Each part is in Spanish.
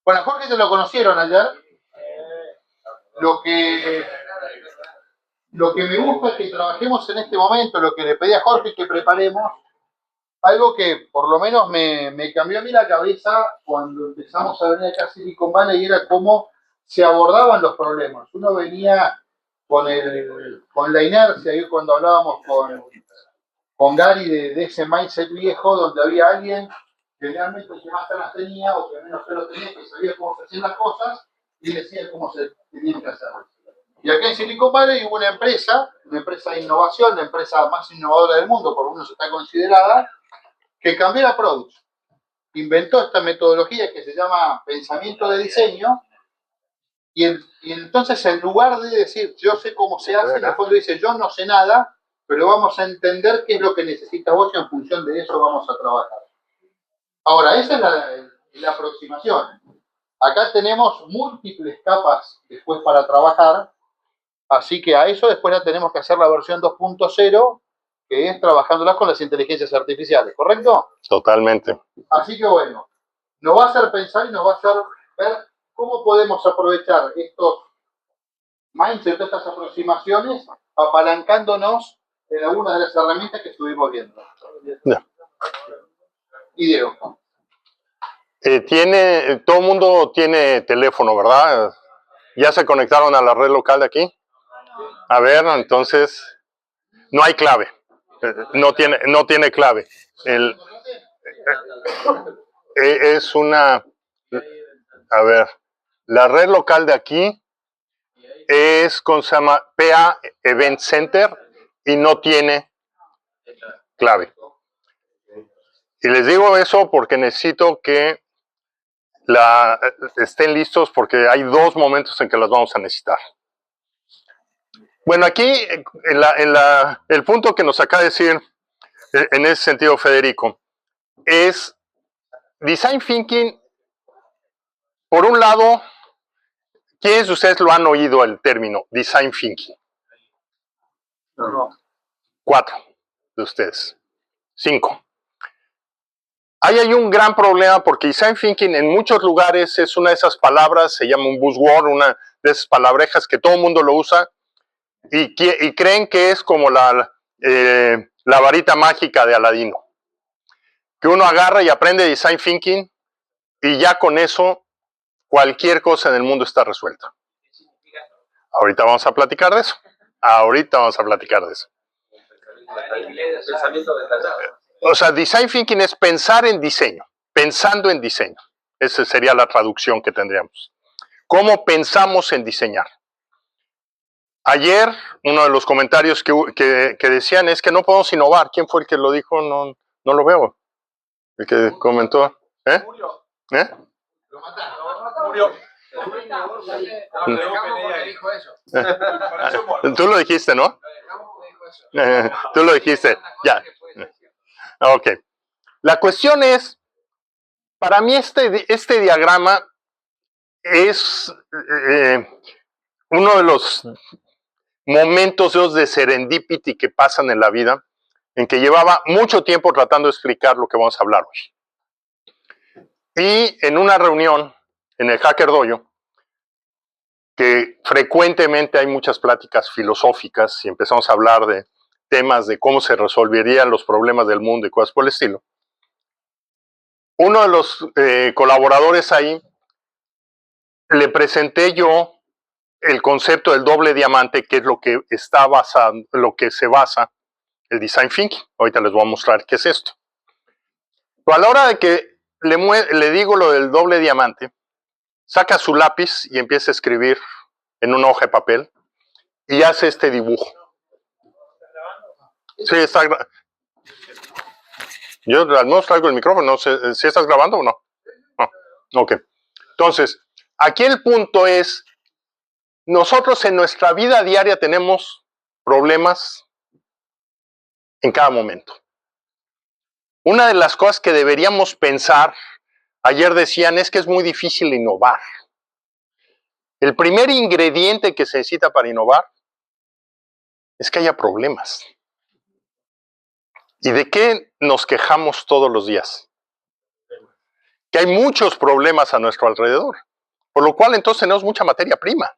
Bueno, a Jorge se lo conocieron ayer. Lo que, lo que me gusta es que trabajemos en este momento, lo que le pedí a Jorge es que preparemos algo que por lo menos me cambió a mí la cabeza cuando empezamos a venir acá a Silicon Valley y era cómo se abordaban los problemas. Uno venía con la inercia, y cuando hablábamos con Gary de ese mindset viejo donde había alguien que realmente que más ganas tenía o que menos se lo tenía, que sabía cómo se hacían las cosas y decía cómo se tenían que hacer. Y acá en Silicon Valley hubo una empresa de innovación, la empresa más innovadora del mundo, por lo menos está considerada, que cambió la product. Inventó esta metodología que se llama pensamiento de diseño y entonces en lugar de decir yo sé cómo se hace, en el fondo dice yo no sé nada, pero vamos a entender qué es lo que necesitas vos y en función de eso vamos a trabajar. Ahora, esa es la aproximación. Acá tenemos múltiples capas después para trabajar, así que a eso después la tenemos que hacer la versión 2.0, que es trabajándolas con las inteligencias artificiales, ¿correcto? Totalmente. Así que bueno, nos va a hacer pensar y nos va a hacer ver cómo podemos aprovechar estos mindset, estas aproximaciones, apalancándonos en algunas de las herramientas que estuvimos viendo. Ya. Y Diego. Todo el mundo tiene teléfono, ¿verdad? ¿Ya se conectaron a la red local de aquí? A ver, entonces, no hay clave. No tiene clave. Es una... A ver, la red local de aquí es con se llama PA Event Center y no tiene clave. Y les digo eso porque necesito que estén listos porque hay dos momentos en que las vamos a necesitar. Bueno, aquí el punto que nos acaba de decir en ese sentido Federico es Design Thinking. Por un lado, ¿quiénes de ustedes lo han oído el término Design Thinking? No. 4 de ustedes. 5. Ahí hay un gran problema porque Design Thinking en muchos lugares es una de esas palabras, se llama un buzzword, una de esas palabrejas que todo el mundo lo usa y creen que es como la varita mágica de Aladino. Que uno agarra y aprende Design Thinking y ya con eso cualquier cosa en el mundo está resuelta. Ahorita vamos a platicar de eso. O sea, Design Thinking es pensar en diseño, pensando en diseño. Esa sería la traducción que tendríamos. ¿Cómo pensamos en diseñar? Ayer, uno de los comentarios que decían es que no podemos innovar. ¿Quién fue el que lo dijo? No lo veo. El que comentó. Murió. Lo mataron. Murió. Tú lo dijiste, ¿no? Tú lo dijiste. Ya. Ok. La cuestión es, para mí este diagrama es uno de los momentos de serendipity que pasan en la vida, en que llevaba mucho tiempo tratando de explicar lo que vamos a hablar hoy. Y en una reunión en el Hacker Dojo, que frecuentemente hay muchas pláticas filosóficas y empezamos a hablar de temas de cómo se resolverían los problemas del mundo y cosas por el estilo. Uno de los colaboradores ahí le presenté yo el concepto del doble diamante, que es lo que se basa el Design Thinking. Ahorita les voy a mostrar qué es esto. Pero a la hora de que le digo lo del doble diamante, saca su lápiz y empieza a escribir en una hoja de papel y hace este dibujo. Sí, está grabando. Yo al menos traigo el micrófono, no sé si estás grabando o no. No. Ok. Entonces, aquí el punto es, nosotros en nuestra vida diaria tenemos problemas en cada momento. Una de las cosas que deberíamos pensar, ayer decían, es que es muy difícil innovar. El primer ingrediente que se necesita para innovar es que haya problemas. ¿Y de qué nos quejamos todos los días? que hay muchos problemas a nuestro alrededor, por lo cual entonces tenemos mucha materia prima.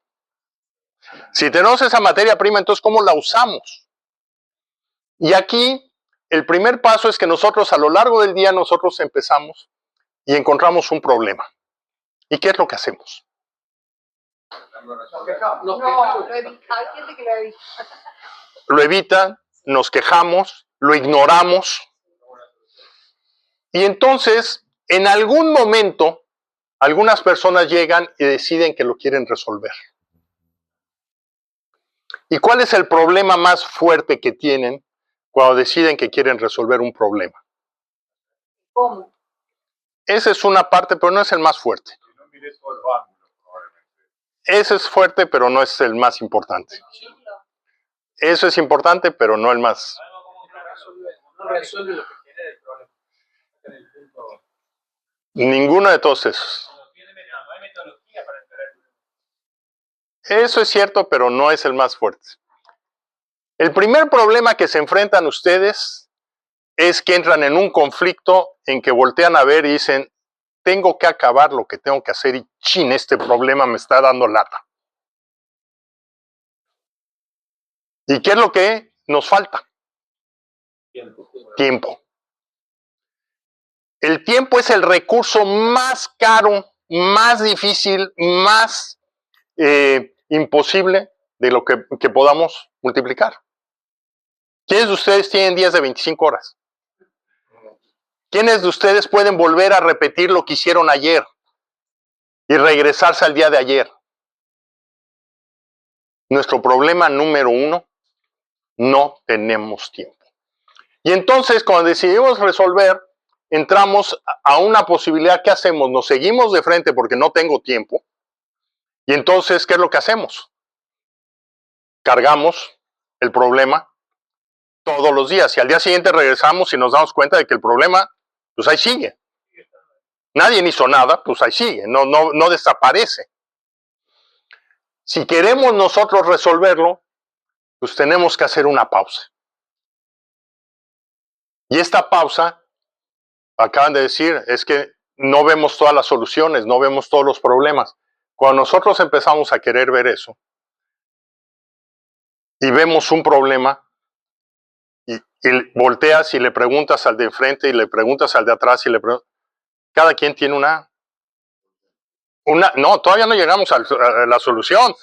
Si tenemos esa materia prima, entonces ¿cómo la usamos? Y aquí el primer paso es que nosotros a lo largo del día nosotros empezamos y encontramos un problema. ¿Y qué es lo que hacemos? Lo evitan, nos quejamos, lo ignoramos. Y entonces, en algún momento, algunas personas llegan y deciden que lo quieren resolver. ¿Y cuál es el problema más fuerte que tienen cuando deciden que quieren resolver un problema? ¿Cómo? Esa es una parte, pero no es el más fuerte. Ese es fuerte, pero no es el más importante. Eso es importante, pero no el más. No resuelve lo que genera el problema. Ninguno de todos esos. No hay metodología para entender. Eso es cierto, pero no es el más fuerte. El primer problema que se enfrentan ustedes es que entran en un conflicto en que voltean a ver y dicen, tengo que acabar lo que tengo que hacer y chin, este problema me está dando lata. ¿Y qué es lo que nos falta? Tiempo. El tiempo es el recurso más caro, más difícil, más imposible de lo que podamos multiplicar. ¿Quiénes de ustedes tienen días de 25 horas? ¿Quiénes de ustedes pueden volver a repetir lo que hicieron ayer y regresarse al día de ayer? Nuestro problema número uno, no tenemos tiempo. Y entonces, cuando decidimos resolver, entramos a una posibilidad. ¿Qué hacemos? Nos seguimos de frente porque no tengo tiempo. Y entonces, ¿qué es lo que hacemos? Cargamos el problema todos los días. Y al día siguiente regresamos y nos damos cuenta de que el problema, pues ahí sigue. Nadie hizo nada, pues ahí sigue. No desaparece. Si queremos nosotros resolverlo, pues tenemos que hacer una pausa. Y esta pausa, acaban de decir, es que no vemos todas las soluciones, no vemos todos los problemas. Cuando nosotros empezamos a querer ver eso y vemos un problema y volteas y le preguntas al de enfrente y le preguntas al de atrás y le preguntas, cada quien tiene no, todavía no llegamos a la solución,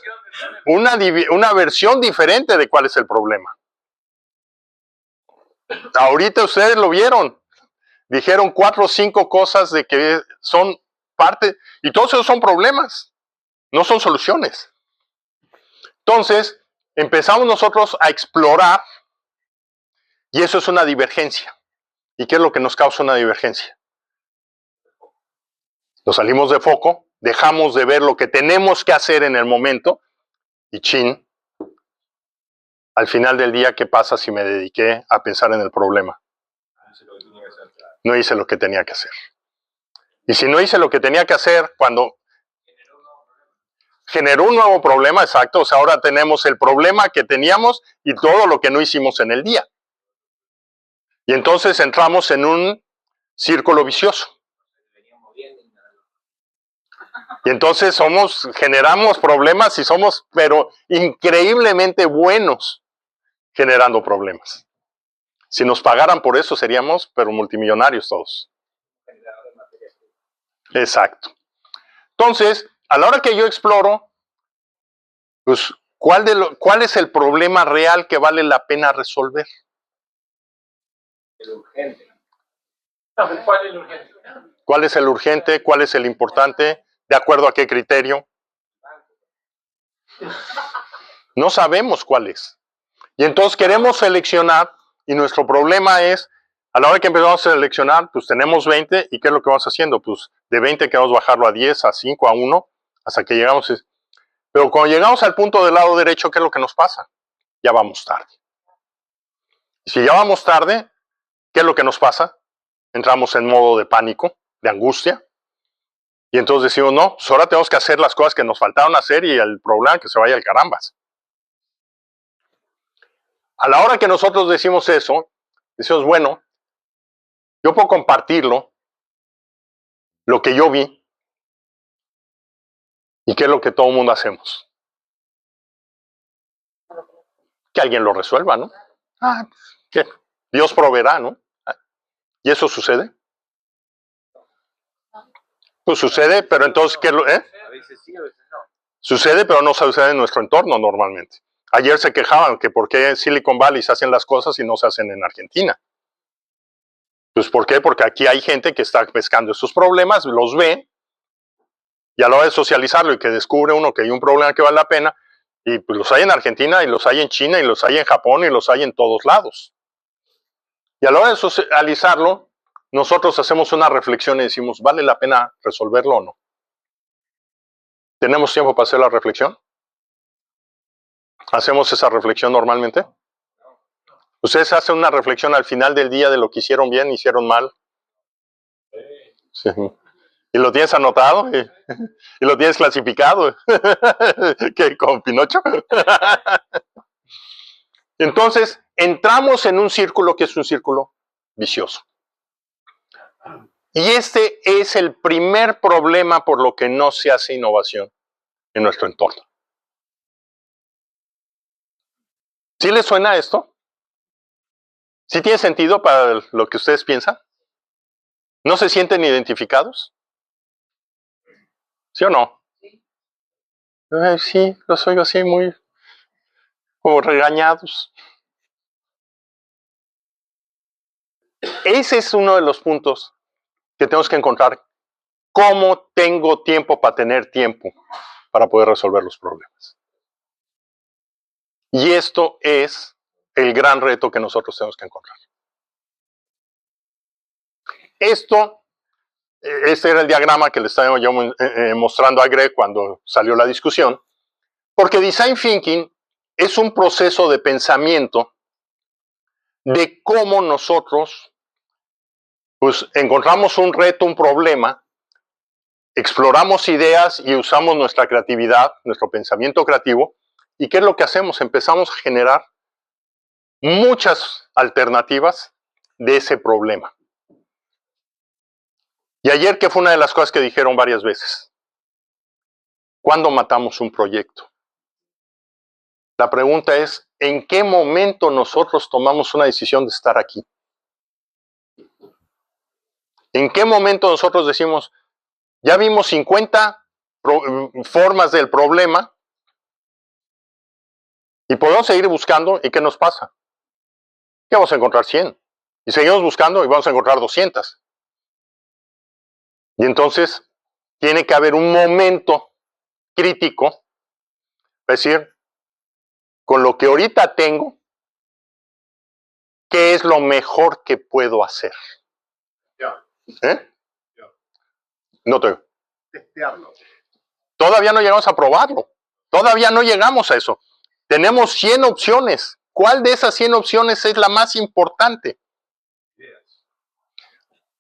una versión diferente de cuál es el problema. Ahorita ustedes lo vieron. Dijeron 4 o 5 cosas de que son parte, y todos esos son problemas, no son soluciones. Entonces, empezamos nosotros a explorar, y eso es una divergencia. ¿Y qué es lo que nos causa una divergencia? Nos salimos de foco, dejamos de ver lo que tenemos que hacer en el momento, y chin, al final del día, ¿qué pasa si me dediqué a pensar en el problema? No hice lo que tenía que hacer. Y si no hice lo que tenía que hacer, cuando generó un nuevo problema, exacto, o sea, ahora tenemos el problema que teníamos y todo lo que no hicimos en el día. Y entonces entramos en un círculo vicioso. Y entonces generamos problemas y somos, pero increíblemente buenos generando problemas. Si nos pagaran por eso seríamos, pero multimillonarios todos. Exacto. Entonces, a la hora que yo exploro, pues, ¿cuál es el problema real que vale la pena resolver? El urgente. ¿Cuál es el urgente? ¿Cuál es el urgente? ¿Cuál es el importante? ¿De acuerdo a qué criterio? No sabemos cuál es. Y entonces queremos seleccionar, y nuestro problema es, a la hora que empezamos a seleccionar, pues tenemos 20, ¿y qué es lo que vamos haciendo? Pues de 20 queremos bajarlo a 10, a 5, a 1, hasta que llegamos. Pero cuando llegamos al punto del lado derecho, ¿qué es lo que nos pasa? Ya vamos tarde. Y si ya vamos tarde, ¿qué es lo que nos pasa? Entramos en modo de pánico, de angustia, y entonces decimos, no, pues ahora tenemos que hacer las cosas que nos faltaron hacer y el problema que se vaya al carambas. A la hora que nosotros decimos eso, decimos, bueno, yo puedo compartirlo lo que yo vi y qué es lo que todo el mundo hacemos. Que alguien lo resuelva, ¿no? ¿Qué? Dios proveerá, ¿no? ¿Y eso sucede? Pues sucede, pero entonces, ¿qué es lo, A veces sí, a veces no. Sucede, pero no sucede en nuestro entorno normalmente. Ayer se quejaban que por qué en Silicon Valley se hacen las cosas y no se hacen en Argentina. Pues ¿por qué? Porque aquí hay gente que está pescando estos problemas, los ve, y a la hora de socializarlo y que descubre uno que hay un problema que vale la pena, y pues los hay en Argentina, y los hay en China, y los hay en Japón, y los hay en todos lados. Y a la hora de socializarlo, nosotros hacemos una reflexión y decimos, ¿vale la pena resolverlo o no? ¿Tenemos tiempo para hacer la reflexión? ¿Hacemos esa reflexión normalmente? ¿Ustedes hacen una reflexión al final del día de lo que hicieron bien, hicieron mal? Sí. ¿Y lo tienes anotado? ¿Y lo tienes clasificado? ¿Qué, con Pinocho? Entonces, entramos en un círculo que es un círculo vicioso. Y este es el primer problema por lo que no se hace innovación en nuestro entorno. ¿Sí les suena esto? ¿Sí tiene sentido para lo que ustedes piensan? ¿No se sienten identificados? ¿Sí o no? Sí, los oigo así muy como regañados. Ese es uno de los puntos que tenemos que encontrar. ¿Cómo tengo tiempo para tener tiempo para poder resolver los problemas? Y esto es el gran reto que nosotros tenemos que encontrar. Este era el diagrama que le estaba yo mostrando a Greg cuando salió la discusión, porque Design Thinking es un proceso de pensamiento de cómo nosotros pues, encontramos un reto, un problema, exploramos ideas y usamos nuestra creatividad, nuestro pensamiento creativo, ¿y qué es lo que hacemos? Empezamos a generar muchas alternativas de ese problema. Y ayer, que fue una de las cosas que dijeron varias veces, ¿cuándo matamos un proyecto? La pregunta es, ¿en qué momento nosotros tomamos una decisión de estar aquí? ¿En qué momento nosotros decimos, ya vimos 50 formas del problema y podemos seguir buscando y qué nos pasa? Que vamos a encontrar 100. Y seguimos buscando y vamos a encontrar 200. Y entonces tiene que haber un momento crítico, es decir, con lo que ahorita tengo, ¿qué es lo mejor que puedo hacer? No te oigo. Testearlo. Todavía no llegamos a probarlo. Todavía no llegamos a eso. Tenemos 100 opciones. ¿Cuál de esas 100 opciones es la más importante?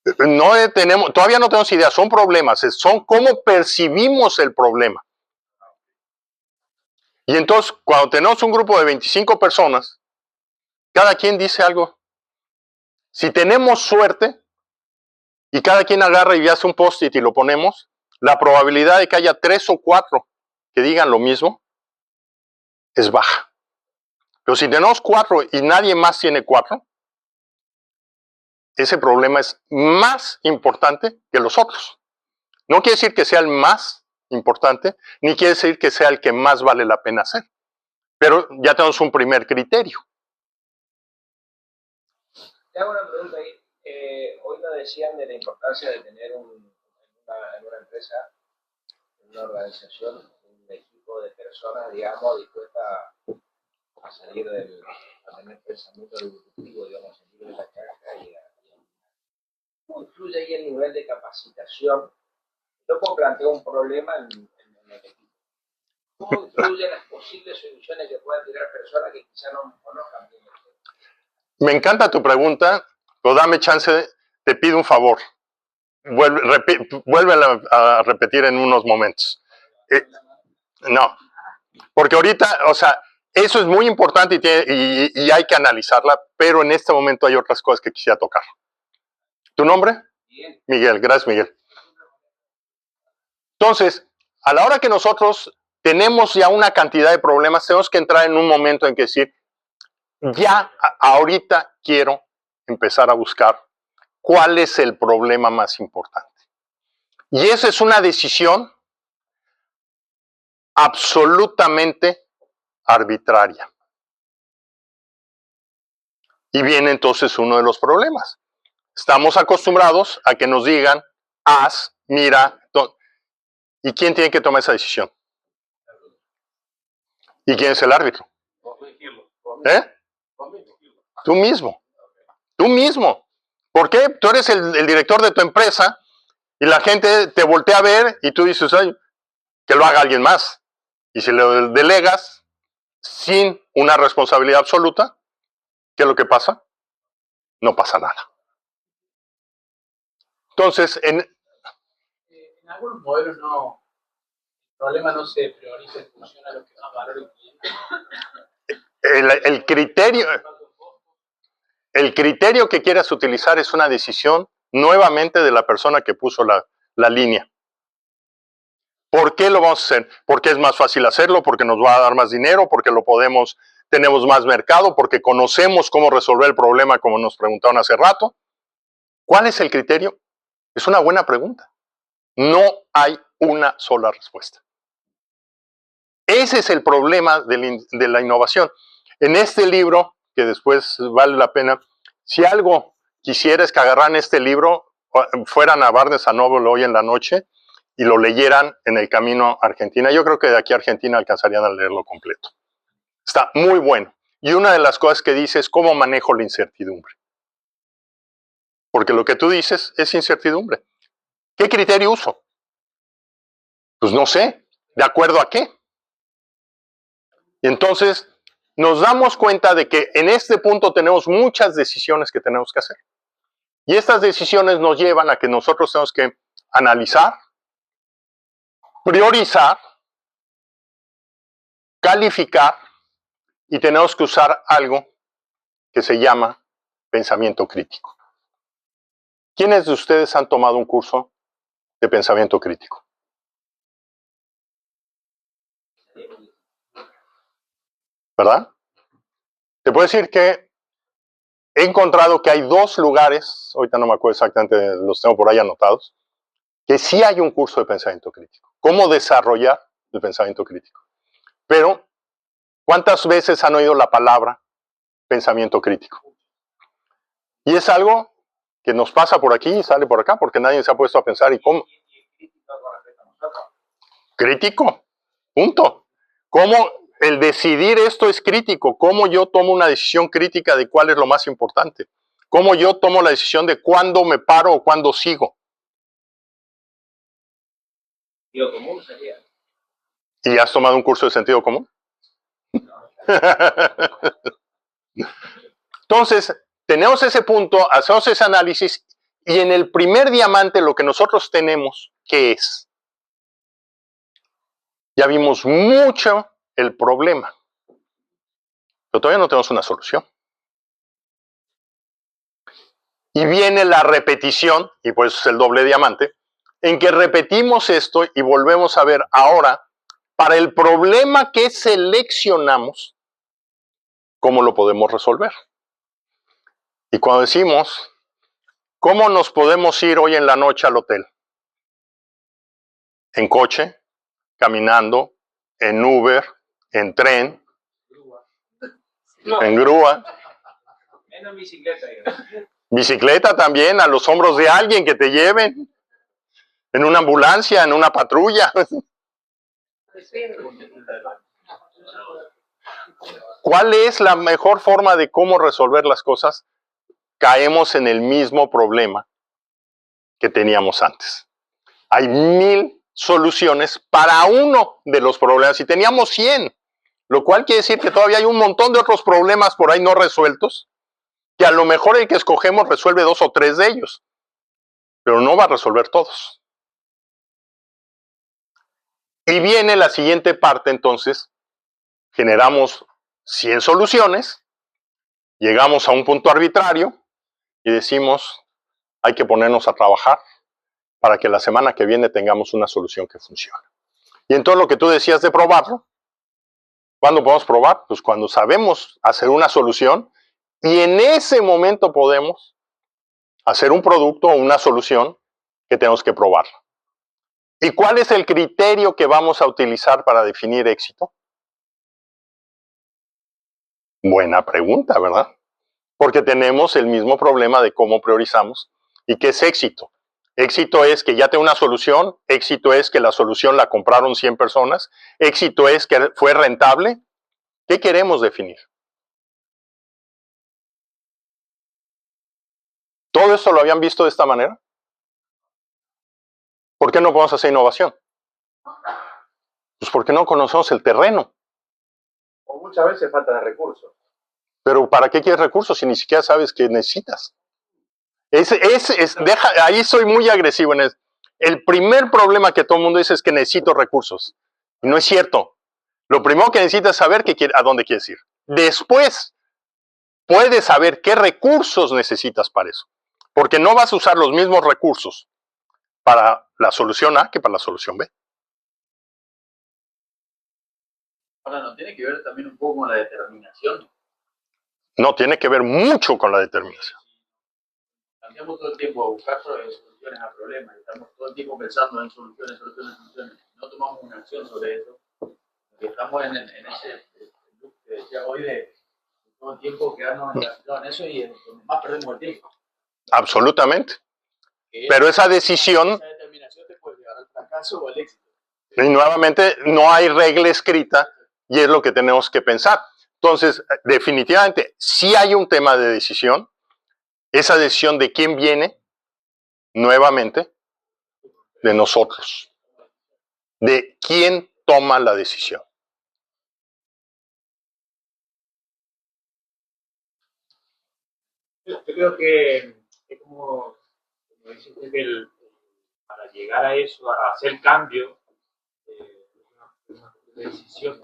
Todavía no tenemos ideas, son problemas, son cómo percibimos el problema. Y entonces, cuando tenemos un grupo de 25 personas, cada quien dice algo. Si tenemos suerte, y cada quien agarra y hace un post-it y lo ponemos, la probabilidad de que haya 3 o 4 que digan lo mismo es baja. Pero si tenemos 4 y nadie más tiene 4, ese problema es más importante que los otros. No quiere decir que sea el más importante, ni quiere decir que sea el que más vale la pena hacer. Pero ya tenemos un primer criterio. Te hago una pregunta ahí. Hoy nos decían de la importancia de tener en una empresa, en una organización, un equipo de personas, digamos, dispuestas a salir a tener pensamiento disruptivo, digamos, salir de la caja ¿cómo influye ahí el nivel de capacitación? Yo puedo plantear un problema en el equipo. ¿Cómo influyen las posibles soluciones que puedan tirar personas que quizás no conozcan bien? Me encanta tu pregunta, pero dame chance, te pido un favor. Vuelve a repetir en unos momentos. No, porque ahorita, o sea, eso es muy importante y hay que analizarla, pero en este momento hay otras cosas que quisiera tocar. ¿Tu nombre? Bien. Miguel, gracias Miguel. Entonces, a la hora que nosotros tenemos ya una cantidad de problemas, tenemos que entrar en un momento en que decir, ya ahorita quiero empezar a buscar cuál es el problema más importante. Y esa es una decisión absolutamente arbitraria. Y viene entonces uno de los problemas. Estamos acostumbrados a que nos digan, haz, mira. ¿Y quién tiene que tomar esa decisión? ¿Y quién es el árbitro? ¿Eh? Tú mismo. Tú mismo. ¿Por qué? Tú eres el director de tu empresa y la gente te voltea a ver y tú dices, ay, que lo haga alguien más. Y si lo delegas sin una responsabilidad absoluta, ¿qué es lo que pasa? No pasa nada. Entonces, en algunos modelos no, el problema no se prioriza en función a lo que más valora el cliente. El criterio que quieras utilizar es una decisión nuevamente de la persona que puso la línea. ¿Por qué lo vamos a hacer? Porque es más fácil hacerlo, porque nos va a dar más dinero, porque tenemos más mercado, porque conocemos cómo resolver el problema, como nos preguntaron hace rato. ¿Cuál es el criterio? Es una buena pregunta. No hay una sola respuesta. Ese es el problema de la innovación. En este libro, que después vale la pena, si algo quisieras que agarraran este libro, fueran a Barnes & Noble hoy en la noche y lo leyeran en el camino a Argentina. Yo creo que de aquí a Argentina alcanzarían a leerlo completo. Está muy bueno. Y una de las cosas que dice es cómo manejo la incertidumbre. Porque lo que tú dices es incertidumbre. ¿Qué criterio uso? Pues no sé. ¿De acuerdo a qué? Y entonces nos damos cuenta de que en este punto tenemos muchas decisiones que tenemos que hacer. Y estas decisiones nos llevan a que nosotros tenemos que analizar, priorizar, calificar y tenemos que usar algo que se llama pensamiento crítico. ¿Quiénes de ustedes han tomado un curso de pensamiento crítico? ¿Verdad? Te puedo decir que he encontrado que hay 2 lugares, ahorita no me acuerdo exactamente, los tengo por ahí anotados, que sí hay un curso de pensamiento crítico. ¿Cómo desarrollar el pensamiento crítico? Pero, ¿cuántas veces han oído la palabra pensamiento crítico? Y es algo que nos pasa por aquí y sale por acá, porque nadie se ha puesto a pensar, ¿y cómo? Crítico, punto. ¿Cómo el decidir esto es crítico? ¿Cómo yo tomo una decisión crítica de cuál es lo más importante? ¿Cómo yo tomo la decisión de cuándo me paro o cuándo sigo? Sentido común sería. ¿Y has tomado un curso de sentido común? Entonces, tenemos ese punto, hacemos ese análisis y en el primer diamante lo que nosotros tenemos, ¿qué es? Ya vimos mucho el problema, pero todavía no tenemos una solución. Y viene la repetición, y pues es el doble diamante, en que repetimos esto y volvemos a ver ahora, para el problema que seleccionamos, cómo lo podemos resolver. Y cuando decimos, ¿cómo nos podemos ir hoy en la noche al hotel? ¿En coche? ¿Caminando? ¿En Uber? ¿En tren? ¿En grúa? Menos bicicleta. Bicicleta también, a los hombros de alguien que te lleven. En una ambulancia, en una patrulla. ¿Cuál es la mejor forma de cómo resolver las cosas? Caemos en el mismo problema que teníamos antes. Hay 1000 soluciones para uno de los problemas y teníamos 100, lo cual quiere decir que todavía hay un montón de otros problemas por ahí no resueltos, que a lo mejor el que escogemos resuelve 2 o 3 de ellos, pero no va a resolver todos. Y viene la siguiente parte, entonces, generamos 100 soluciones, llegamos a un punto arbitrario y decimos, hay que ponernos a trabajar para que la semana que viene tengamos una solución que funcione. Y entonces lo que tú decías de probarlo, ¿cuándo podemos probar? Pues cuando sabemos hacer una solución y en ese momento podemos hacer un producto o una solución que tenemos que probar. ¿Y cuál es el criterio que vamos a utilizar para definir éxito? Buena pregunta, ¿verdad? Porque tenemos el mismo problema de cómo priorizamos y qué es éxito. Éxito es que ya tengo una solución, éxito es que la solución la compraron 100 personas, éxito es que fue rentable. ¿Qué queremos definir? ¿Todo esto lo habían visto de esta manera? ¿Por qué no podemos hacer innovación? Pues porque no conocemos el terreno. O muchas veces falta de recursos. Pero ¿para qué quieres recursos si ni siquiera sabes qué necesitas? Ahí soy muy agresivo. El primer problema que todo el mundo dice es que necesito recursos. Y no es cierto. Lo primero que necesitas es saber a dónde quieres ir. Después, puedes saber qué recursos necesitas para eso. Porque no vas a usar los mismos recursos para la solución A que para la solución B. Ahora, ¿no tiene que ver también un poco con la determinación? No, tiene que ver mucho con la determinación. Cambiamos todo el tiempo a buscar soluciones a problemas. Estamos todo el tiempo pensando en soluciones. No tomamos una acción sobre eso. Porque estamos en ese loop que decía hoy de todo el tiempo quedarnos encastrados en eso y es donde más perdemos el tiempo. Absolutamente. Pero esa decisión... Esa determinación te puede llevar al fracaso o al éxito. Y nuevamente, no hay regla escrita y es lo que tenemos que pensar. Entonces, definitivamente, sí hay un tema de decisión. Esa decisión de quién viene, nuevamente, de nosotros. De quién toma la decisión. Yo creo que es como dice usted, que para llegar a eso, a hacer cambio, es una decisión.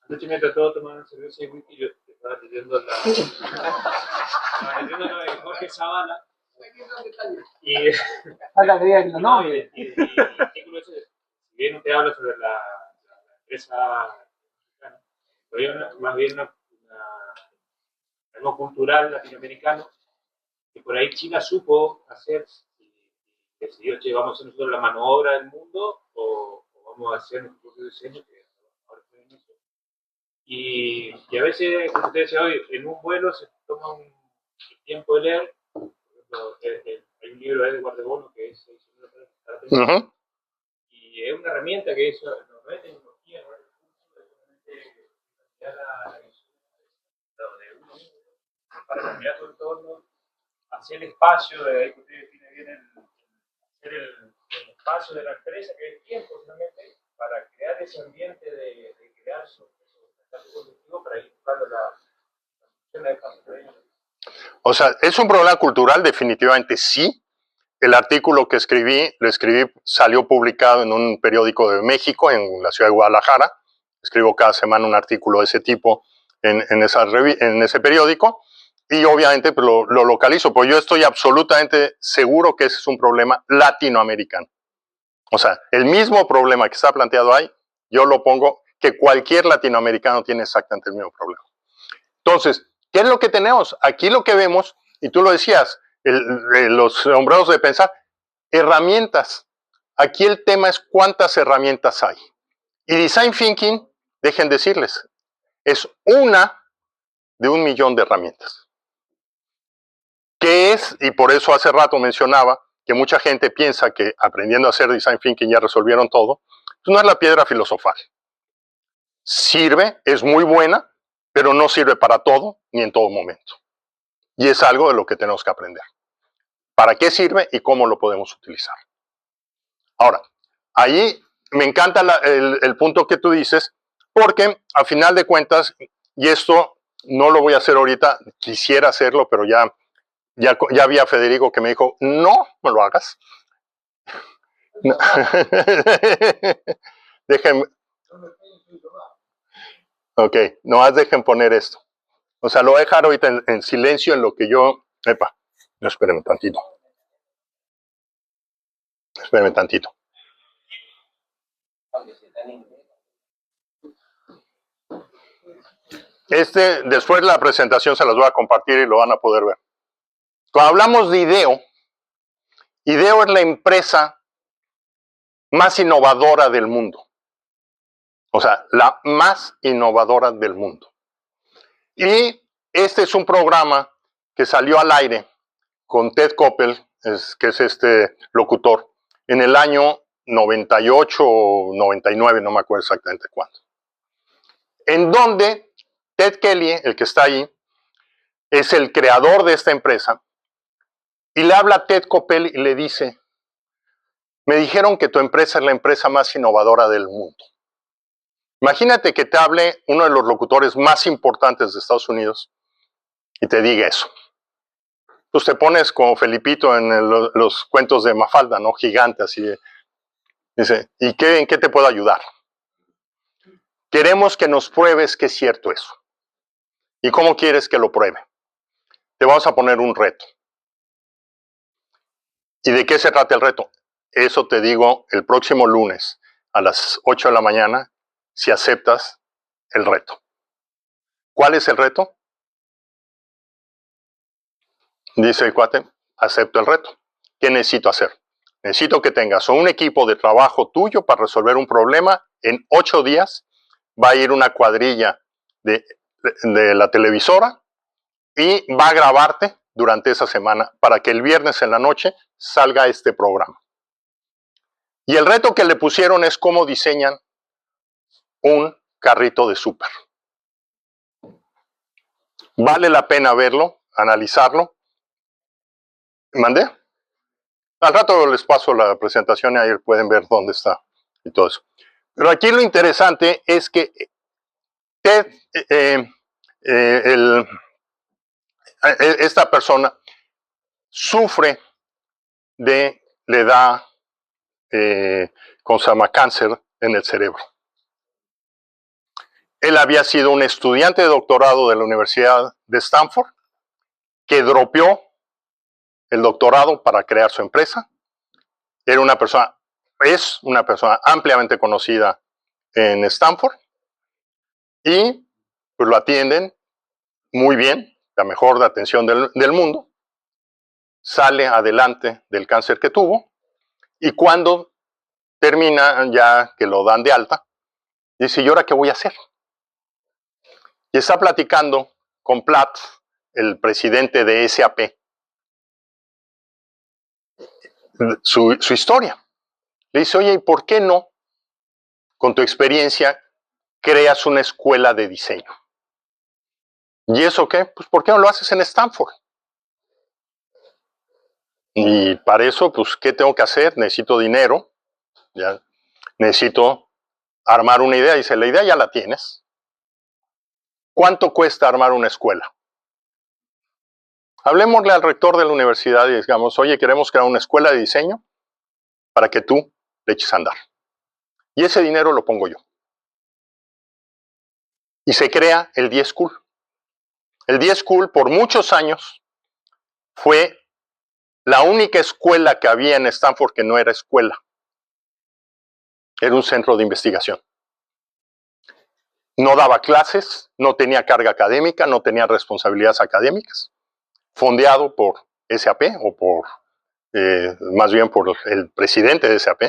Anoche me trató de tomar una cerveza y whisky, yo estaba leyendo lo de Jorge Zavala. Y el artículo ese, si bien usted habla sobre la empresa mexicana, pero hay más bien algo cultural latinoamericano, que por ahí China supo hacer, y decidió, che, vamos a hacer nosotros la mano obra del mundo o vamos a hacer nuestro propio diseño, que ahora estoy en eso. Y a veces, como usted decía hoy, en un vuelo se toma un tiempo de leer. Por ejemplo, hay un libro de Edward de Bono que es y es una herramienta que eso no es tecnología, no es la visión de uno mismo para cambiar su entorno, hacer el espacio, de ahí que usted define bien hacer el espacio de la empresa, que es tiempo finalmente, para crear ese ambiente de crear su positivo para ir buscando la solución de cambio. O sea, ¿es un problema cultural? Definitivamente sí. El artículo que lo escribí, salió publicado en un periódico de México, en la ciudad de Guadalajara. Escribo cada semana un artículo de ese tipo en ese periódico. Y obviamente pues, lo localizo, pues yo estoy absolutamente seguro que ese es un problema latinoamericano. O sea, el mismo problema que está planteado ahí, yo lo pongo que cualquier latinoamericano tiene exactamente el mismo problema. Entonces, ¿qué es lo que tenemos? Aquí lo que vemos, y tú lo decías, los sombreros de pensar, herramientas. Aquí el tema es cuántas herramientas hay. Y Design Thinking, dejen decirles, es una de 1.000.000 de herramientas. ¿Qué es? Y por eso hace rato mencionaba que mucha gente piensa que aprendiendo a hacer Design Thinking ya resolvieron todo. Pues no es la piedra filosofal. Sirve, es muy buena, pero no sirve para todo ni en todo momento. Y es algo de lo que tenemos que aprender. ¿Para qué sirve y cómo lo podemos utilizar? Ahora, ahí me encanta el punto que tú dices, porque a final de cuentas, y esto no lo voy a hacer ahorita, quisiera hacerlo, pero ya vi a Federico que me dijo, no me lo hagas. No. Déjenme. Ok, nomás dejen poner esto. O sea, lo voy a dejar ahorita en silencio en lo que yo... Epa, no, espérenme tantito. Espérenme tantito. Después de la presentación se las voy a compartir y lo van a poder ver. Cuando hablamos de IDEO, IDEO es la empresa más innovadora del mundo. O sea, la más innovadora del mundo. Y este es un programa que salió al aire con Ted Koppel, que es este locutor, en el año 98 o 99, no me acuerdo exactamente cuándo. En donde Ted Kelly, el que está ahí, es el creador de esta empresa, y le habla a Ted Koppel y le dice, me dijeron que tu empresa es la empresa más innovadora del mundo. Imagínate que te hable uno de los locutores más importantes de Estados Unidos y te diga eso. Pues te pones como Felipito en los cuentos de Mafalda, ¿no? Gigante, así. Dice, ¿y en qué te puedo ayudar? Queremos que nos pruebes que es cierto eso. ¿Y cómo quieres que lo pruebe? Te vamos a poner un reto. ¿Y de qué se trata el reto? Eso te digo el próximo lunes a las 8 de la mañana, si aceptas el reto. ¿Cuál es el reto? Dice el cuate, acepto el reto. ¿Qué necesito hacer? Necesito que tengas un equipo de trabajo tuyo para resolver un problema. En 8 días va a ir una cuadrilla de la televisora y va a grabarte durante esa semana para que el viernes en la noche salga este programa. Y el reto que le pusieron es cómo diseñan un carrito de súper. Vale la pena verlo, analizarlo. ¿Mandé? Al rato les paso la presentación y ahí pueden ver dónde está y todo eso. Pero aquí lo interesante es que esta persona sufre le da ¿cómo se llama? Cáncer en el cerebro. Él había sido un estudiante de doctorado de la Universidad de Stanford que dropeó el doctorado para crear su empresa. Es una persona ampliamente conocida en Stanford y pues lo atienden muy bien, la mejor atención del mundo. Sale adelante del cáncer que tuvo y cuando termina ya que lo dan de alta, dice, ¿y ahora qué voy a hacer? Y está platicando con Platt, el presidente de SAP, su historia. Le dice, oye, ¿y por qué no, con tu experiencia, creas una escuela de diseño? ¿Y eso qué? Pues ¿por qué no lo haces en Stanford? Y para eso, pues, ¿qué tengo que hacer? Necesito dinero, ¿ya? Necesito armar una idea. Dice, la idea ya la tienes. ¿Cuánto cuesta armar una escuela? Hablemosle al rector de la universidad y digamos, oye, queremos crear una escuela de diseño para que tú le eches a andar. Y ese dinero lo pongo yo. Y se crea el D-School. El D-School por muchos años fue la única escuela que había en Stanford que no era escuela. Era un centro de investigación. No daba clases, no tenía carga académica, no tenía responsabilidades académicas. Fondeado por SAP o más bien por el presidente de SAP.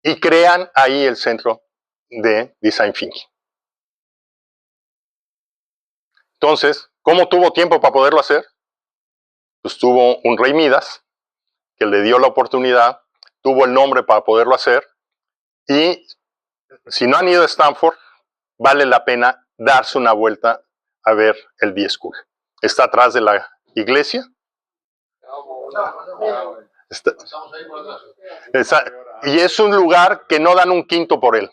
Y crean ahí el centro de Design Thinking. Entonces, ¿cómo tuvo tiempo para poderlo hacer? Pues tuvo un rey Midas que le dio la oportunidad, tuvo el nombre para poderlo hacer y si no han ido a Stanford, vale la pena darse una vuelta a ver el D-School. Está atrás de la iglesia. Y es un lugar que no dan un quinto por él.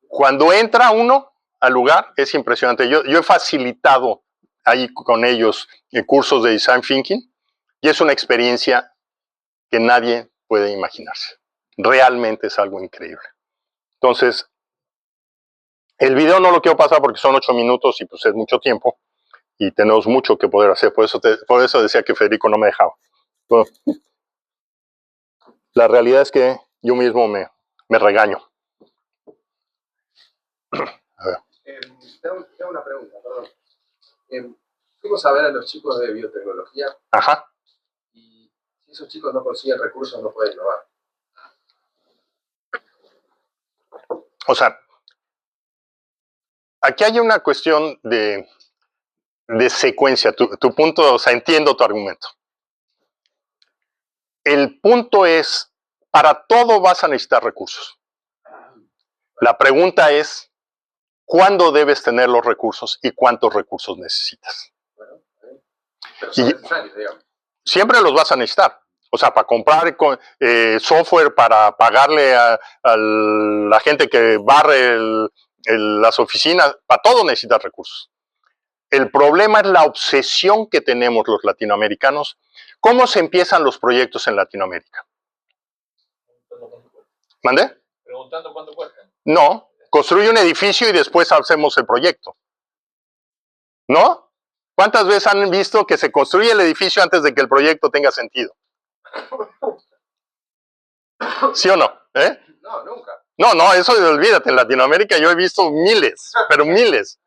Cuando entra uno al lugar, es impresionante. Yo he facilitado ahí con ellos cursos de Design Thinking y es una experiencia que nadie puede imaginarse. Realmente es algo increíble. Entonces, el video no lo quiero pasar porque son 8 minutos y pues es mucho tiempo y tenemos mucho que poder hacer. Por eso decía que Federico no me dejaba. Bueno, La realidad es que yo mismo me regaño. A ver. Tengo una pregunta, perdón. Fuimos a ver a los chicos de biotecnología Ajá. y si esos chicos no consiguen recursos no pueden innovar. O sea, aquí hay una cuestión de secuencia. Tu punto, o sea, entiendo tu argumento. El punto es, para todo vas a necesitar recursos. La pregunta es, ¿cuándo debes tener los recursos y cuántos recursos necesitas? Bueno, pero son necesarios, digamos. Siempre los vas a necesitar. O sea, para comprar software, para pagarle a la gente que barre las oficinas, para todo necesitas recursos. El problema es la obsesión que tenemos los latinoamericanos. ¿Cómo se empiezan los proyectos en Latinoamérica? ¿Mande? Preguntando cuánto cuestan. No, construye un edificio y después hacemos el proyecto. ¿No? ¿Cuántas veces han visto que se construye el edificio antes de que el proyecto tenga sentido? ¿Sí o no? No, nunca. No, eso olvídate. En Latinoamérica yo he visto miles, pero miles.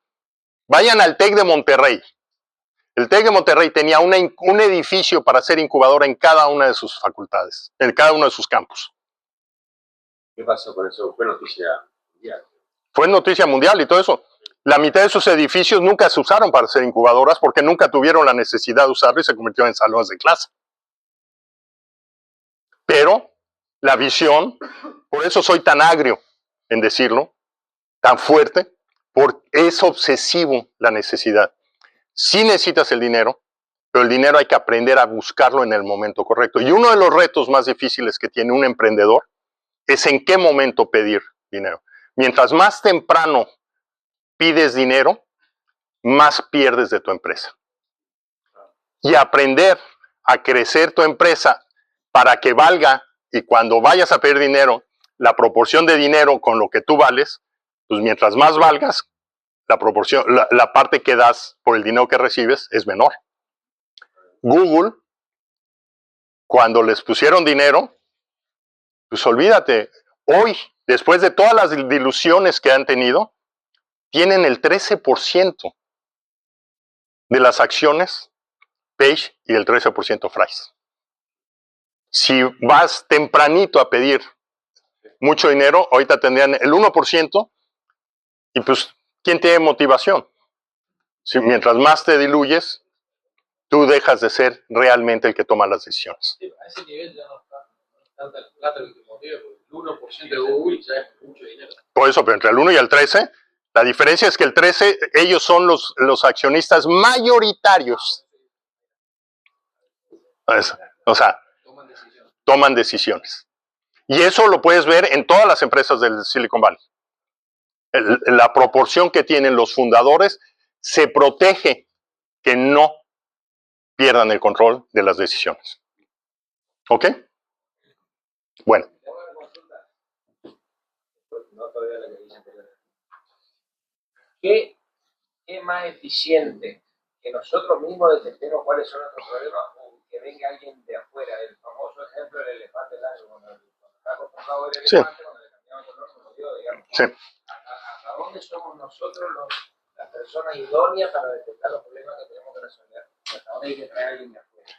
Vayan al TEC de Monterrey. El TEC de Monterrey tenía un edificio para hacer incubadora en cada una de sus facultades, en cada uno de sus campus. ¿Qué pasó con eso? Fue noticia mundial. Fue noticia mundial y todo eso. La mitad de sus edificios nunca se usaron para hacer incubadoras porque nunca tuvieron la necesidad de usarlo y se convirtieron en salones de clase. Pero la visión, por eso soy tan agrio en decirlo, tan fuerte, porque es obsesivo la necesidad. Sí necesitas el dinero, pero el dinero hay que aprender a buscarlo en el momento correcto. Y uno de los retos más difíciles que tiene un emprendedor es en qué momento pedir dinero. Mientras más temprano pides dinero, más pierdes de tu empresa. Y aprender a crecer tu empresa para que valga, y cuando vayas a pedir dinero, la proporción de dinero con lo que tú vales, pues mientras más valgas, la proporción, la parte que das por el dinero que recibes es menor. Google, cuando les pusieron dinero, pues olvídate, hoy, después de todas las diluciones que han tenido, tienen el 13% de las acciones Page y el 13% Fries. Si vas tempranito a pedir mucho dinero, ahorita tendrían el 1%, y pues, ¿quién tiene motivación? Si mientras más te diluyes, tú dejas de ser realmente el que toma las decisiones. Sí, a ese nivel ya no está tanta plata que te motive, porque el 1% de Google ya es mucho dinero. Por eso, pero entre el 1 y el 13, la diferencia es que el 13, ellos son los accionistas mayoritarios. O sea, toman decisiones. Y eso lo puedes ver en todas las empresas del Silicon Valley. La proporción que tienen los fundadores se protege que no pierdan el control de las decisiones. ¿Ok? Bueno. ¿Qué es más eficiente? ¿Que nosotros mismos detectemos cuáles son nuestros problemas o que venga alguien de afuera? El famoso ejemplo del elefante blanco. Cuando está acostumbrado a ver el elefante, cuando le cambiamos el color, se lo dio, digamos. Sí. ¿A dónde somos nosotros las personas idóneas para detectar los problemas que tenemos que resolver? ¿Hasta dónde hay que traer a alguien de afuera?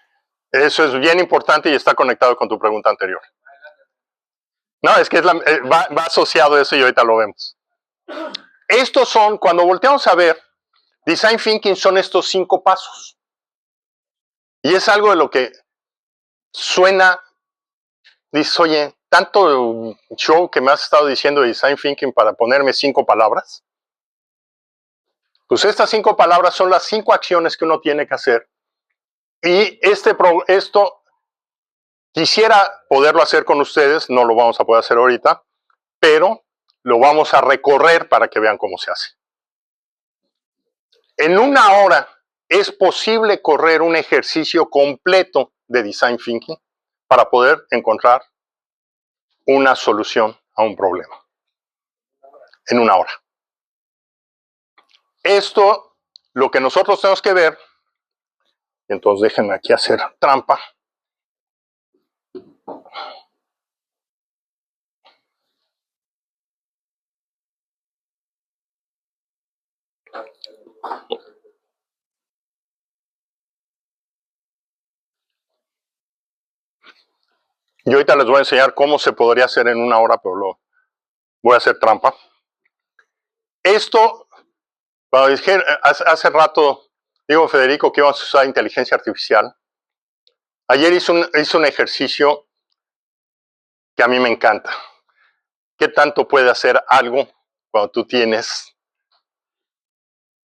Eso es bien importante y está conectado con tu pregunta anterior. No, es que va asociado a eso y ahorita lo vemos. Estos son, cuando volteamos a ver, Design Thinking son estos 5 pasos. Y es algo de lo que suena, dices, oye, tanto show que me has estado diciendo de Design Thinking para ponerme 5 palabras. Pues estas 5 palabras son las 5 acciones que uno tiene que hacer. Y esto quisiera poderlo hacer con ustedes, no lo vamos a poder hacer ahorita, pero lo vamos a recorrer para que vean cómo se hace. En 1 hora es posible correr un ejercicio completo de Design Thinking para poder encontrar una solución a un problema. En 1 hora. Esto, lo que nosotros tenemos que ver, entonces déjenme aquí hacer trampa. Y ahorita les voy a enseñar cómo se podría hacer en una hora, pero lo voy a hacer trampa. Esto, cuando dije hace rato, digo Federico que íbamos a usar inteligencia artificial. Ayer hice un ejercicio que a mí me encanta. ¿Qué tanto puede hacer algo cuando tú tienes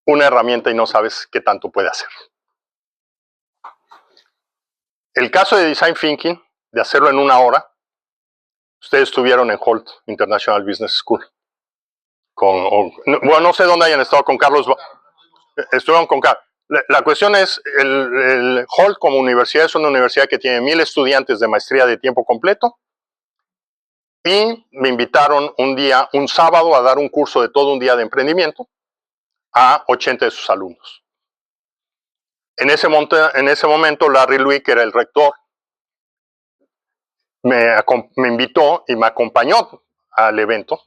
una herramienta y no sabes qué tanto puede hacer? El caso de Design Thinking, de hacerlo en una hora, ustedes estuvieron en Holt International Business School. Bueno, no sé dónde hayan estado con Carlos. Estuvieron con Carlos. La cuestión es, el Holt como universidad es una universidad que tiene 1000 estudiantes de maestría de tiempo completo. Y me invitaron un sábado, a dar un curso de todo un día de emprendimiento a 80 de sus alumnos. En ese momento, Larry Louie, que era el rector, me invitó y me acompañó al evento.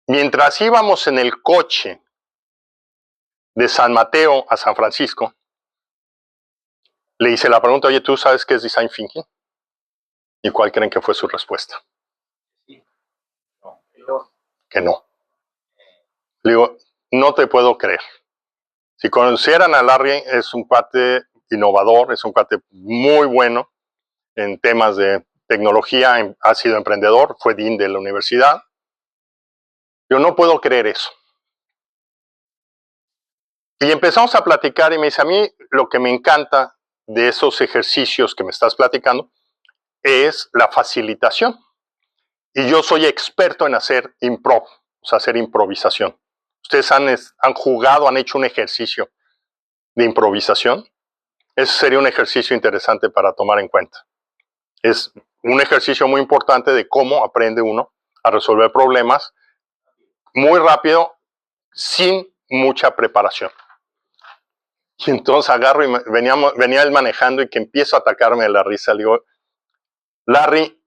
Mientras íbamos en el coche de San Mateo a San Francisco, le hice la pregunta, oye, ¿tú sabes qué es Design Thinking? ¿Y cuál creen que fue su respuesta? Que no. Le digo, no te puedo creer. Si conocieran a Larry, es un cuate innovador, es un cuate muy bueno en temas de tecnología, ha sido emprendedor, fue dean de la universidad. Yo no puedo creer eso. Y empezamos a platicar y me dice, a mí lo que me encanta de esos ejercicios que me estás platicando es la facilitación. Y yo soy experto en hacer improv, o sea, hacer improvisación. Ustedes han jugado, han hecho un ejercicio de improvisación. Ese sería un ejercicio interesante para tomar en cuenta. Es un ejercicio muy importante de cómo aprende uno a resolver problemas muy rápido, sin mucha preparación. Y entonces agarro y venía él manejando y que empiezo a atacarme de la risa. Le digo, Larry,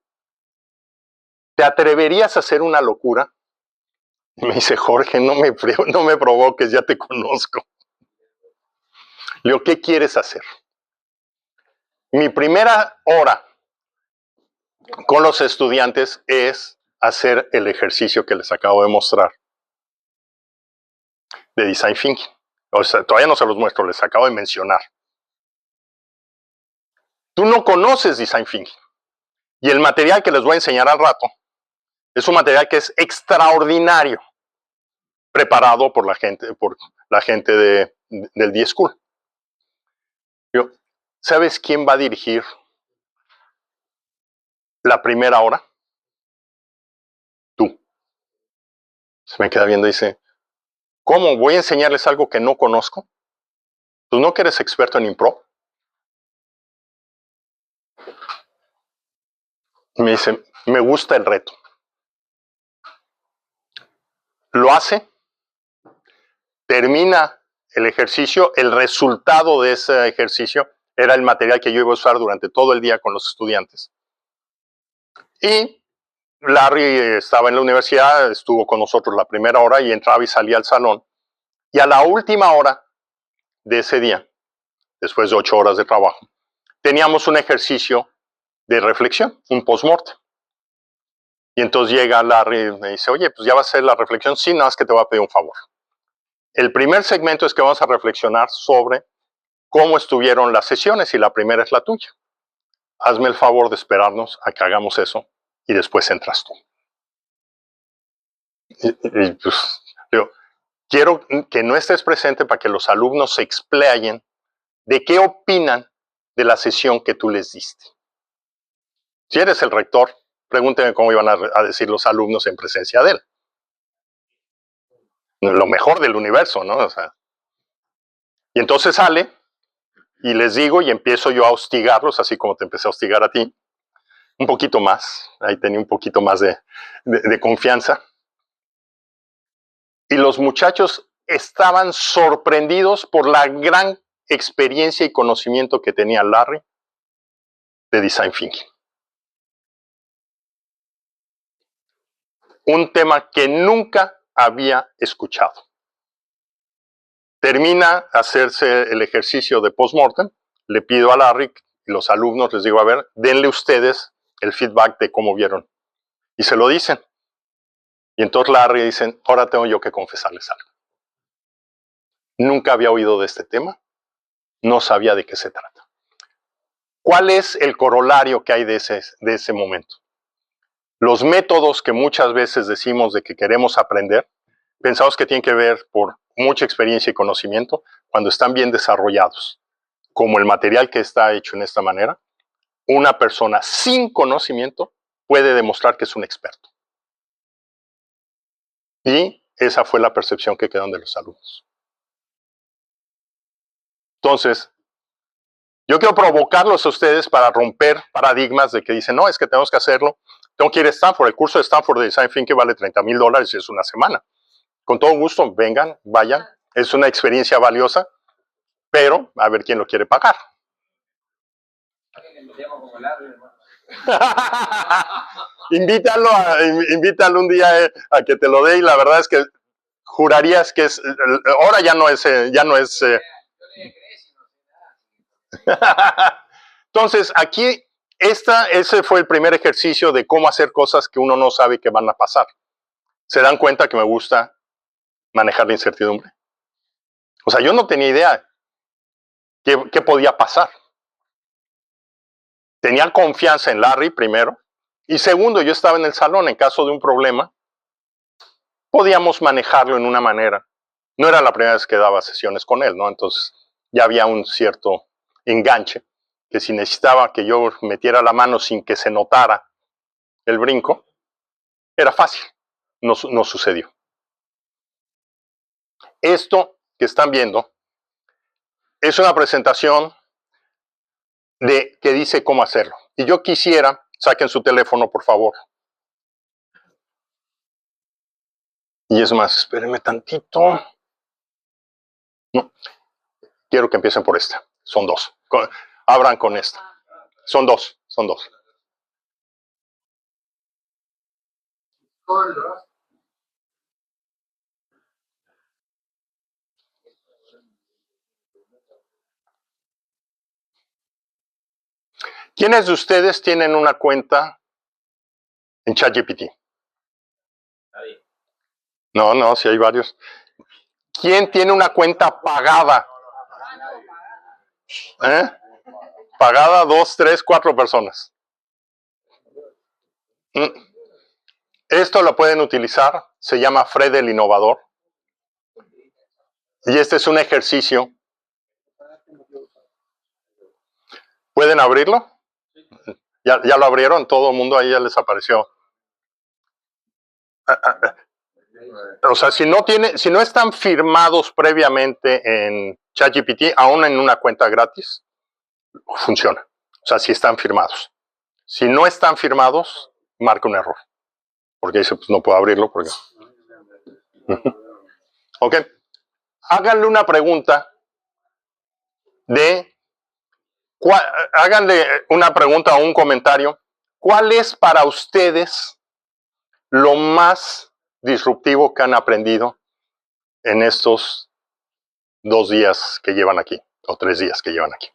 ¿te atreverías a hacer una locura? Y me dice, Jorge, no me provoques, ya te conozco. Le digo, ¿qué quieres hacer? Mi primera hora con los estudiantes es hacer el ejercicio que les acabo de mostrar de Design Thinking. O sea, todavía no se los muestro, les acabo de mencionar. Tú no conoces Design Thinking. Y el material que les voy a enseñar al rato es un material que es extraordinario, preparado por la gente del D-School. ¿Sabes quién va a dirigir la primera hora? Tú. Se me queda viendo y dice, ¿cómo? ¿Voy a enseñarles algo que no conozco? ¿Tú no que eres experto en improv? Y me dice, me gusta el reto. Lo hace, termina el ejercicio, el resultado de ese ejercicio era el material que yo iba a usar durante todo el día con los estudiantes. Y Larry estaba en la universidad, estuvo con nosotros la primera hora y entraba y salía al salón. Y a la última hora de ese día, después de 8 horas de trabajo, teníamos un ejercicio de reflexión, un post-mortem. Y entonces llega Larry y me dice, oye, pues ya va a ser la reflexión. Sí, nada más que te voy a pedir un favor. El primer segmento es que vamos a reflexionar sobre cómo estuvieron las sesiones y la primera es la tuya. Hazme el favor de esperarnos a que hagamos eso y después entras tú. Y pues, quiero que no estés presente para que los alumnos se explayen de qué opinan de la sesión que tú les diste. Si eres el rector, pregúnteme cómo iban a decir los alumnos en presencia de él. Lo mejor del universo, ¿no? O sea, y entonces sale y les digo y empiezo yo a hostigarlos, así como te empecé a hostigar a ti. Un poquito más, ahí tenía un poquito más de confianza. Y los muchachos estaban sorprendidos por la gran experiencia y conocimiento que tenía Larry de Design Thinking. Un tema que nunca había escuchado. Termina hacerse el ejercicio de post-mortem, le pido a Larry y los alumnos, les digo, a ver, denle ustedes el feedback de cómo vieron. Y se lo dicen. Y entonces Larry dicen, ahora tengo yo que confesarles algo. Nunca había oído de este tema, no sabía de qué se trata. ¿Cuál es el corolario que hay de ese momento? Los métodos que muchas veces decimos de que queremos aprender, pensamos que tienen que ver por mucha experiencia y conocimiento, cuando están bien desarrollados, como el material que está hecho en esta manera, una persona sin conocimiento puede demostrar que es un experto. Y esa fue la percepción que quedó de los alumnos. Entonces, yo quiero provocarlos a ustedes para romper paradigmas de que dicen, no, es que tenemos que hacerlo. Tengo que ir a Stanford. El curso de Stanford de Design Thinking vale $30,000 y es una semana. Con todo gusto, vengan, vayan. Es una experiencia valiosa, pero a ver quién lo quiere pagar. Invítalo un día a que te lo dé y la verdad es que jurarías que es, ahora ya no es. Entonces, aquí, ese fue el primer ejercicio de cómo hacer cosas que uno no sabe que van a pasar. ¿Se dan cuenta que me gusta manejar la incertidumbre? O sea, yo no tenía idea qué podía pasar. Tenía confianza en Larry, primero. Y segundo, yo estaba en el salón en caso de un problema. Podíamos manejarlo en una manera. No era la primera vez que daba sesiones con él, ¿no? Entonces, ya había un cierto enganche, que si necesitaba que yo metiera la mano sin que se notara el brinco, era fácil. No sucedió. Esto que están viendo es una presentación que dice cómo hacerlo. Y yo quisiera, saquen su teléfono, por favor. Y es más, espérenme tantito. No, quiero que empiecen por esta. Son dos. Abran con esta. Son dos. ¿Quiénes de ustedes tienen una cuenta en ChatGPT? No, sí hay varios. ¿Quién tiene una cuenta pagada? Pagada 2, 3, 4 personas. Esto lo pueden utilizar, se llama Fred el Innovador. Y este es un ejercicio. ¿Pueden abrirlo? Ya lo abrieron, todo el mundo ahí ya les apareció. O sea, si no están firmados previamente en ChatGPT, aún en una cuenta gratis, funciona. O sea, si están firmados. Si no están firmados, marca un error. Porque dice, pues no puedo abrirlo porque... Ok. Háganle una pregunta háganle una pregunta o un comentario. ¿Cuál es para ustedes lo más disruptivo que han aprendido en estos 2 días que llevan aquí? O 3 días que llevan aquí.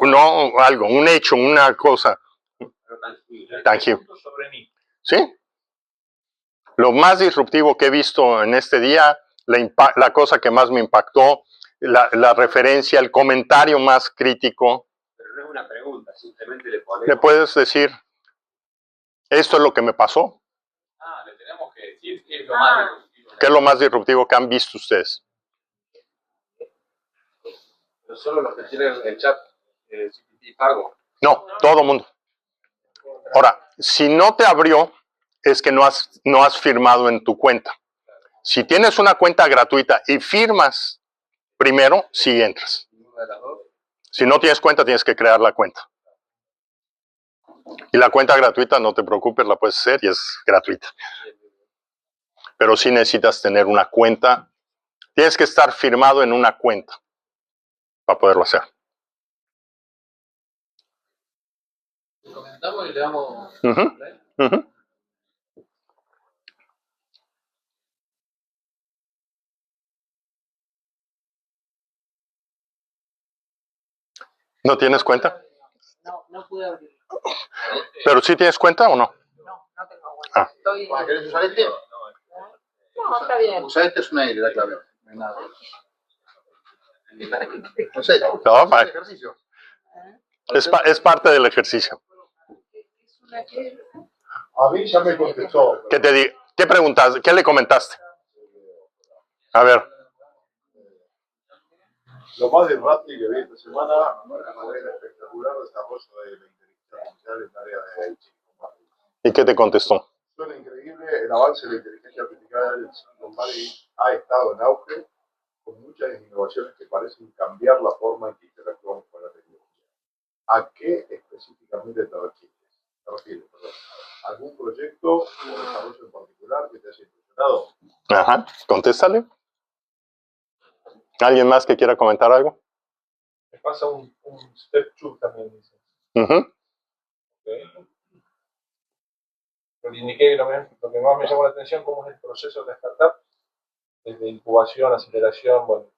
No, algo, un hecho, una cosa tangible. ¿Sí? Lo más disruptivo que he visto en este día, la cosa que más me impactó, la referencia, el comentario más crítico. Pero no es una pregunta, simplemente le ponemos... ¿Le puedes decir, esto es lo que me pasó? Le tenemos que decir qué es lo más disruptivo. ¿Qué es lo más disruptivo que han visto ustedes? Pero solo los que tienen el chat GPT pago. No, todo el mundo. Ahora, si no te abrió, es que no has firmado en tu cuenta. Si tienes una cuenta gratuita y firmas primero, sí entras. Si no tienes cuenta, tienes que crear la cuenta. Y la cuenta gratuita, no te preocupes, la puedes hacer y es gratuita. Pero sí necesitas tener una cuenta. Tienes que estar firmado en una cuenta para poderlo hacer. Comentamos y le damos... ¿No tienes cuenta? No pude abrirlo. ¿Pero sí tienes cuenta o no? No tengo cuenta. Ah. Estoy... Juan, ¿querés usar este? No, está bien. Usa este, es una L, la clave. No hay nada. No sé, No, es ejercicio. es parte del ejercicio. Es una que... A mí ya me contestó. ¿Qué preguntaste? ¿Qué le comentaste? A ver. Lo más de Rapti que vi esta semana fue el espectacular desarrollo de la inteligencia artificial en el área de Silicon. ¿Y qué te contestó? Suena increíble, el avance de la inteligencia artificial en Silicon Valley ha estado en auge, con muchas innovaciones que parecen cambiar la forma en que interactuamos con la tecnología. ¿A qué específicamente te refieres? ¿Algún proyecto o desarrollo en particular que te haya impresionado? Ajá, contéstale. ¿Alguien más que quiera comentar algo? Me pasa un step 2 también, dice. Uh-huh. Okay. Pero indiqué lo que más me llamó la atención, cómo es el proceso de la startup, desde incubación, aceleración, bueno,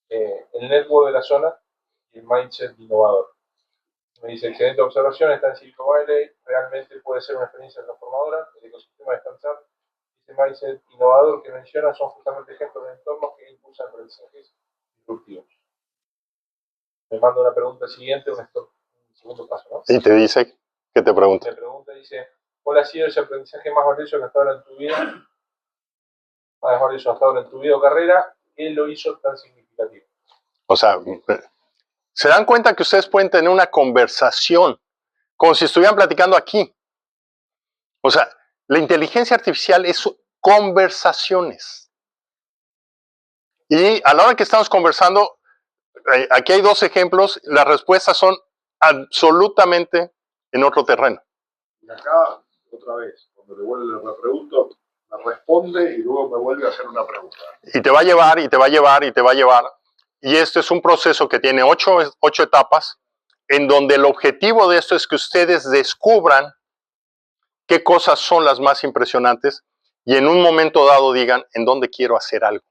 el network de la zona y el mindset innovador. Me dice, excelente observación, está en Silicon Valley, realmente puede ser una experiencia transformadora, el ecosistema de startup, ese mindset innovador que menciona son justamente ejemplos de entornos que impulsan aprendizajes disruptivos. Me manda una pregunta siguiente, un segundo paso, ¿no? Y te dice, ¿qué te pregunta? Me pregunta, dice, ¿cuál ha sido ese aprendizaje más valioso que hasta ahora en tu vida? Más valioso hasta ahora en tu vida o carrera, ¿qué lo hizo tan significativo? O sea, ¿se dan cuenta que ustedes pueden tener una conversación como si estuvieran platicando aquí? O sea, la inteligencia artificial es conversaciones. Y a la hora que estamos conversando, aquí hay dos ejemplos, las respuestas son absolutamente en otro terreno. Y acá, otra vez, cuando le vuelvo la pregunto, me responde y luego me vuelve a hacer una pregunta. Y te va a llevar, y te va a llevar, y te va a llevar. Y este es un proceso que tiene ocho etapas, en donde el objetivo de esto es que ustedes descubran qué cosas son las más impresionantes y en un momento dado digan en dónde quiero hacer algo.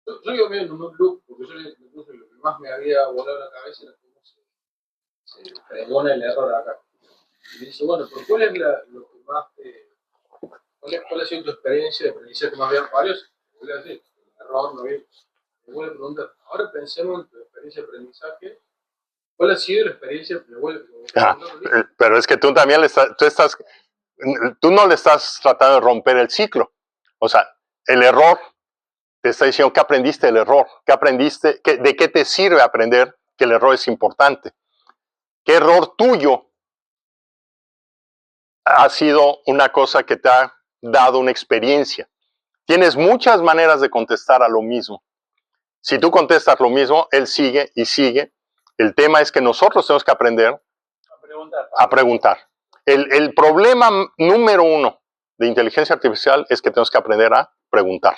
Yo digo medio en un loop, porque yo le puse lo que más me había volado la cabeza era cómo se pregona el error acá. Y me dice, bueno, ¿por cuál es lo que más cuál ha sido tu experiencia de aprendizaje más bien valiosa? Voy a decir, el error, no bien. Me vuelve a preguntar, ahora pensemos en tu experiencia de aprendizaje. ¿Cuál ha sido la experiencia? Me vuelve a preguntar. Pero es que tú también tú no le estás tratando de romper el ciclo. O sea, el error te está diciendo qué aprendiste del error, qué aprendiste, de qué te sirve aprender que el error es importante. ¿Qué error tuyo ha sido una cosa que te ha dado una experiencia? Tienes muchas maneras de contestar a lo mismo. Si tú contestas lo mismo, él sigue y sigue. El tema es que nosotros tenemos que aprender a preguntar. El problema número uno de inteligencia artificial es que tenemos que aprender a preguntar.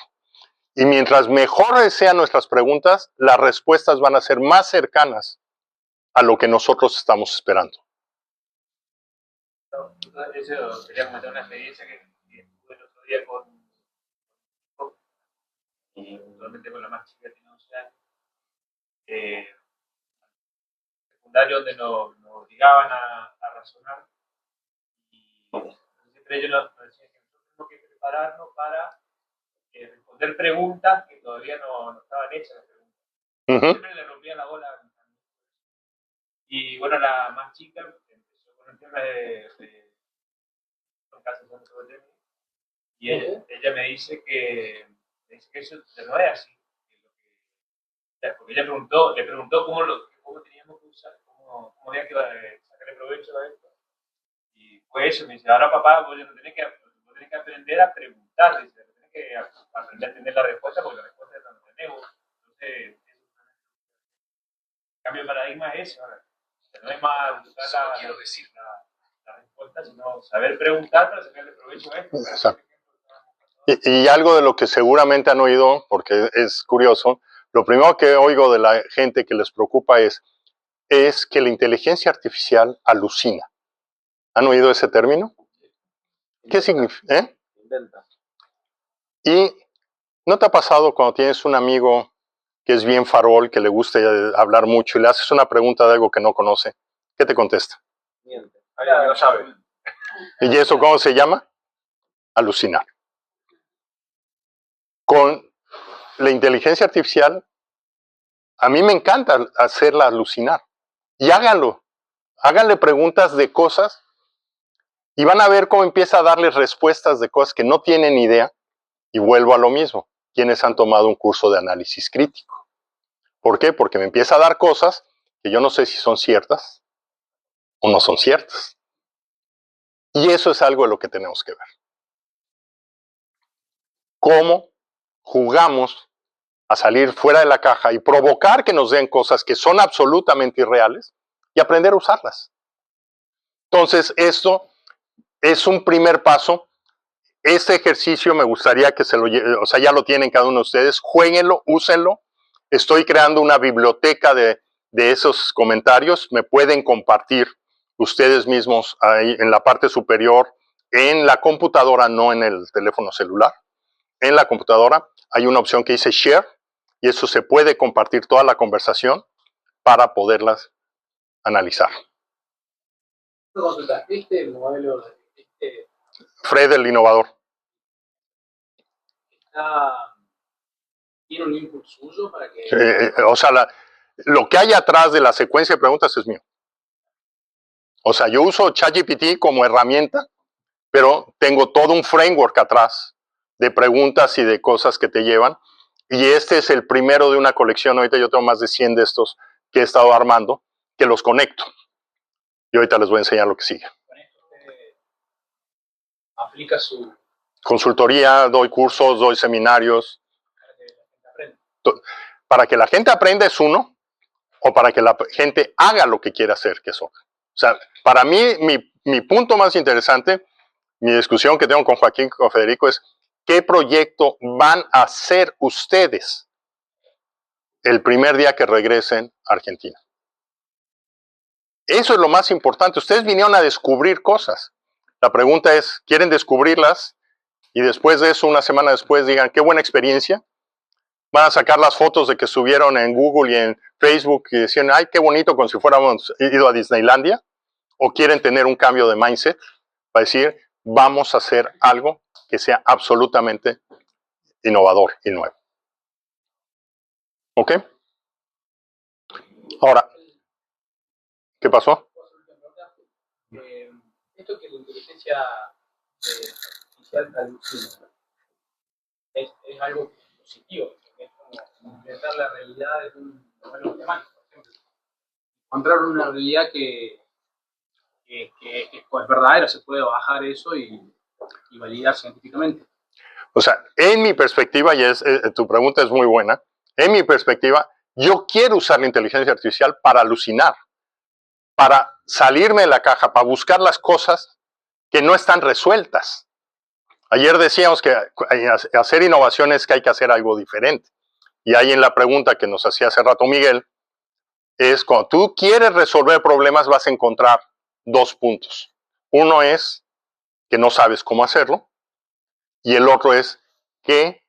Y mientras mejores sean nuestras preguntas, las respuestas van a ser más cercanas a lo que nosotros estamos esperando. Eso quería comentar una experiencia que tuve el otro día y puntualmente con la más chica, tiene 11 años. Secundario donde nos obligaban a razonar y siempre ellos nos decían que nosotros tenemos que prepararnos para responder preguntas que todavía no estaban hechas. Siempre le rompían la bola. Y bueno, la más chica empezó con el tema de casos sobre el tema, y ella me dice que eso no es así. Porque ella le preguntó cómo teníamos que usar, cómo había que sacarle provecho a esto. Y fue eso, me dice, ahora papá, vos tenés que aprender a preguntar, dice, tenés que aprender a entender la respuesta, porque la respuesta no la tenemos. Entonces, el cambio de paradigma es ese ahora. No es más buscar la respuesta, sino saber preguntar para sacarle provecho a esto. Exacto. Y algo de lo que seguramente han oído, porque es curioso, lo primero que oigo de la gente que les preocupa es que la inteligencia artificial alucina. ¿Han oído ese término? ¿Qué significa? Inventa. ¿Y no te ha pasado cuando tienes un amigo que es bien farol, que le gusta hablar mucho, y le haces una pregunta de algo que no conoce, ¿qué te contesta? Miente. Alguien que no sabe. ¿Y eso cómo se llama? Alucinar. Con la inteligencia artificial, a mí me encanta hacerla alucinar. Y háganlo. Háganle preguntas de cosas y van a ver cómo empieza a darles respuestas de cosas que no tienen idea. Y vuelvo a lo mismo. Quienes han tomado un curso de análisis crítico. ¿Por qué? Porque me empieza a dar cosas que yo no sé si son ciertas o no son ciertas. Y eso es algo de lo que tenemos que ver. Cómo jugamos a salir fuera de la caja y provocar que nos den cosas que son absolutamente irreales y aprender a usarlas. Entonces, esto es un primer paso. Este ejercicio me gustaría que ya lo tienen cada uno de ustedes. Jueguenlo, úsenlo. Estoy creando una biblioteca de esos comentarios. Me pueden compartir ustedes mismos ahí en la parte superior, en la computadora, no en el teléfono celular. En la computadora hay una opción que dice Share y eso se puede compartir toda la conversación para poderlas analizar. Este modelo, Fred, el innovador. ¿tiene un input suyo para que...? Lo que hay atrás de la secuencia de preguntas es mío. O sea, yo uso ChatGPT como herramienta, pero tengo todo un framework atrás de preguntas y de cosas que te llevan. Y este es el primero de una colección. Ahorita yo tengo más de 100 de estos que he estado armando, que los conecto. Y ahorita les voy a enseñar lo que sigue. Con esto usted aplica su... Consultoría, doy cursos, doy seminarios. Para que la gente aprenda es uno, o para que la gente haga lo que quiera hacer, que es otro. O sea, para mí, mi punto más interesante, mi discusión que tengo con Joaquín, con Federico, es ¿qué proyecto van a hacer ustedes el primer día que regresen a Argentina? Eso es lo más importante. Ustedes vinieron a descubrir cosas. La pregunta es, ¿quieren descubrirlas? Y después de eso, una semana después, digan, qué buena experiencia. Van a sacar las fotos de que subieron en Google y en Facebook y decían, ay, qué bonito, como si fuéramos ido a Disneylandia. O quieren tener un cambio de mindset para decir, vamos a hacer algo que sea absolutamente innovador y nuevo. ¿Ok? Ahora, ¿qué pasó? Esto que la inteligencia artificial traducida es algo positivo, es como interpretar la realidad de un modelo matemático, por ejemplo. Encontrar una realidad que es verdadera, se puede bajar eso y validar científicamente. O sea, en mi perspectiva, y tu pregunta es muy buena, en mi perspectiva, yo quiero usar la inteligencia artificial para alucinar, para salirme de la caja, para buscar las cosas que no están resueltas. Ayer decíamos que hacer innovaciones que hay que hacer algo diferente. Y ahí en la pregunta que nos hacía hace rato Miguel, es cuando tú quieres resolver problemas vas a encontrar dos puntos. Uno es que no sabes cómo hacerlo y el otro es que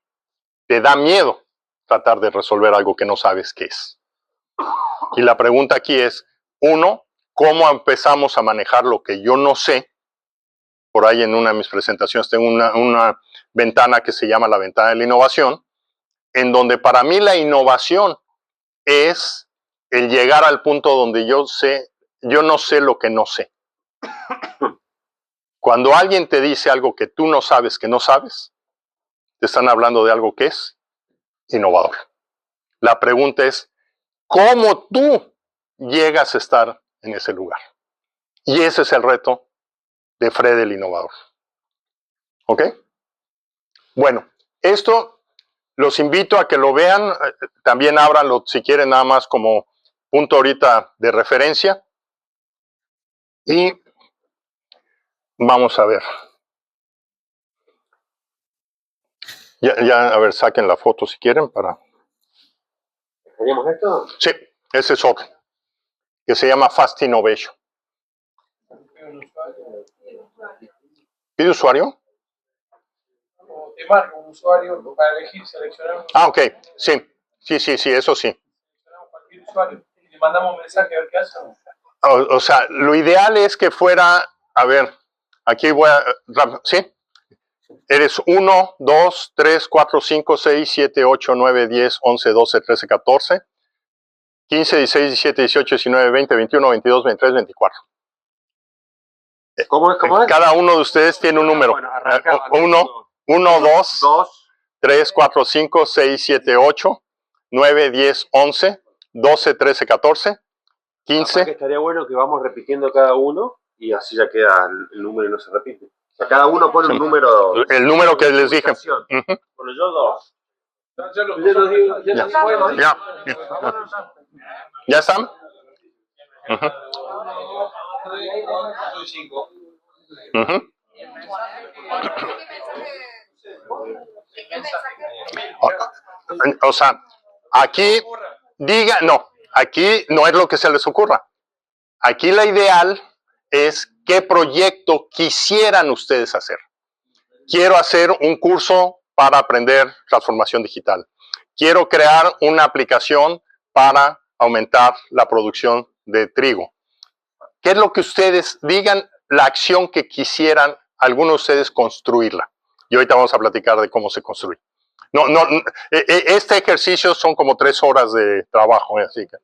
te da miedo tratar de resolver algo que no sabes qué es. Y la pregunta aquí es, uno, ¿cómo empezamos a manejar lo que yo no sé? Por ahí en una de mis presentaciones tengo una ventana que se llama la ventana de la innovación, en donde para mí la innovación es el llegar al punto donde yo no sé lo que no sé. Cuando alguien te dice algo que tú no sabes que no sabes, te están hablando de algo que es innovador. La pregunta es, ¿cómo tú llegas a estar en ese lugar? Y ese es el reto de Fred el innovador. ¿Ok? Bueno, esto los invito a que lo vean. También ábranlo si quieren nada más como punto ahorita de referencia. Y vamos a ver. Ya, a ver, saquen la foto si quieren para... ¿Teníamos esto? Sí, ese es otro, que se llama Fast Innovation. ¿Pide usuario? Te marca un usuario para elegir, seleccionar. Ah, ok, sí. Sí, eso sí. Cualquier usuario y le mandamos un mensaje a ver qué hace. O sea, lo ideal es que fuera, a ver, aquí voy a, ¿sí? Eres 1, 2, 3, 4, 5, 6, 7, 8, 9, 10, 11, 12, 13, 14, 15, 16, 17, 18, 19, 20, 21, 22, 23, 24. ¿Cómo es? Cada uno de ustedes tiene un número. Bueno, arrancaba, 1, 2, 3, 4, 5, 6, 7, 8, 9, 10, 11, 12, 13, 14, 15. Que estaría bueno que vamos repitiendo cada uno y así ya queda el número y no se repite. O sea, cada uno pone un número. El número que les dije. Bueno, yo 2. Ya lo digo. ¿Ya están? Soy 5. O sea, aquí aquí no es lo que se les ocurra. Aquí la ideal es qué proyecto quisieran ustedes hacer. Quiero hacer un curso para aprender transformación digital. Quiero crear una aplicación para aumentar la producción de trigo. ¿Qué es lo que ustedes digan, la acción que quisieran algunos de ustedes construirla? Y ahorita vamos a platicar de cómo se construye. Este ejercicio son como 3 horas de trabajo, así que.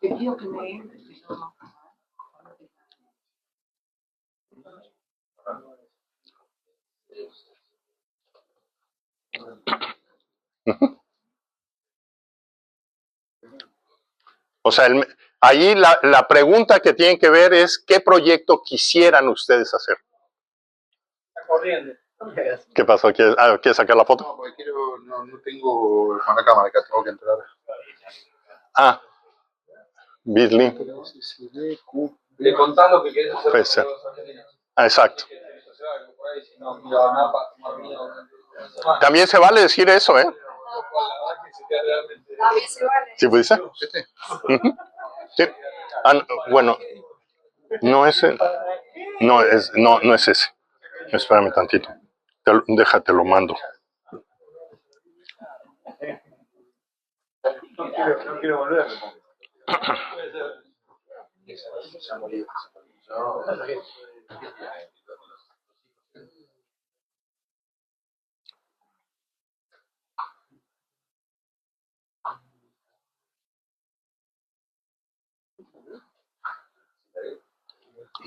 Te pido que me entres. O sea, ahí la pregunta que tienen que ver es qué proyecto quisieran ustedes hacer. Está corriendo. ¿Qué pasó? ¿Quieres sacar la foto? No, porque no tengo con la cámara acá, tengo que entrar. Bitly. Le contás lo que querés hacer. Puede ser. Exacto. También se vale decir eso, ¿eh? También se vale. ¿Sí puede ser? Sí. Bueno, no es no es ese. Espérame tantito. Déjate lo mando. No quiero volver.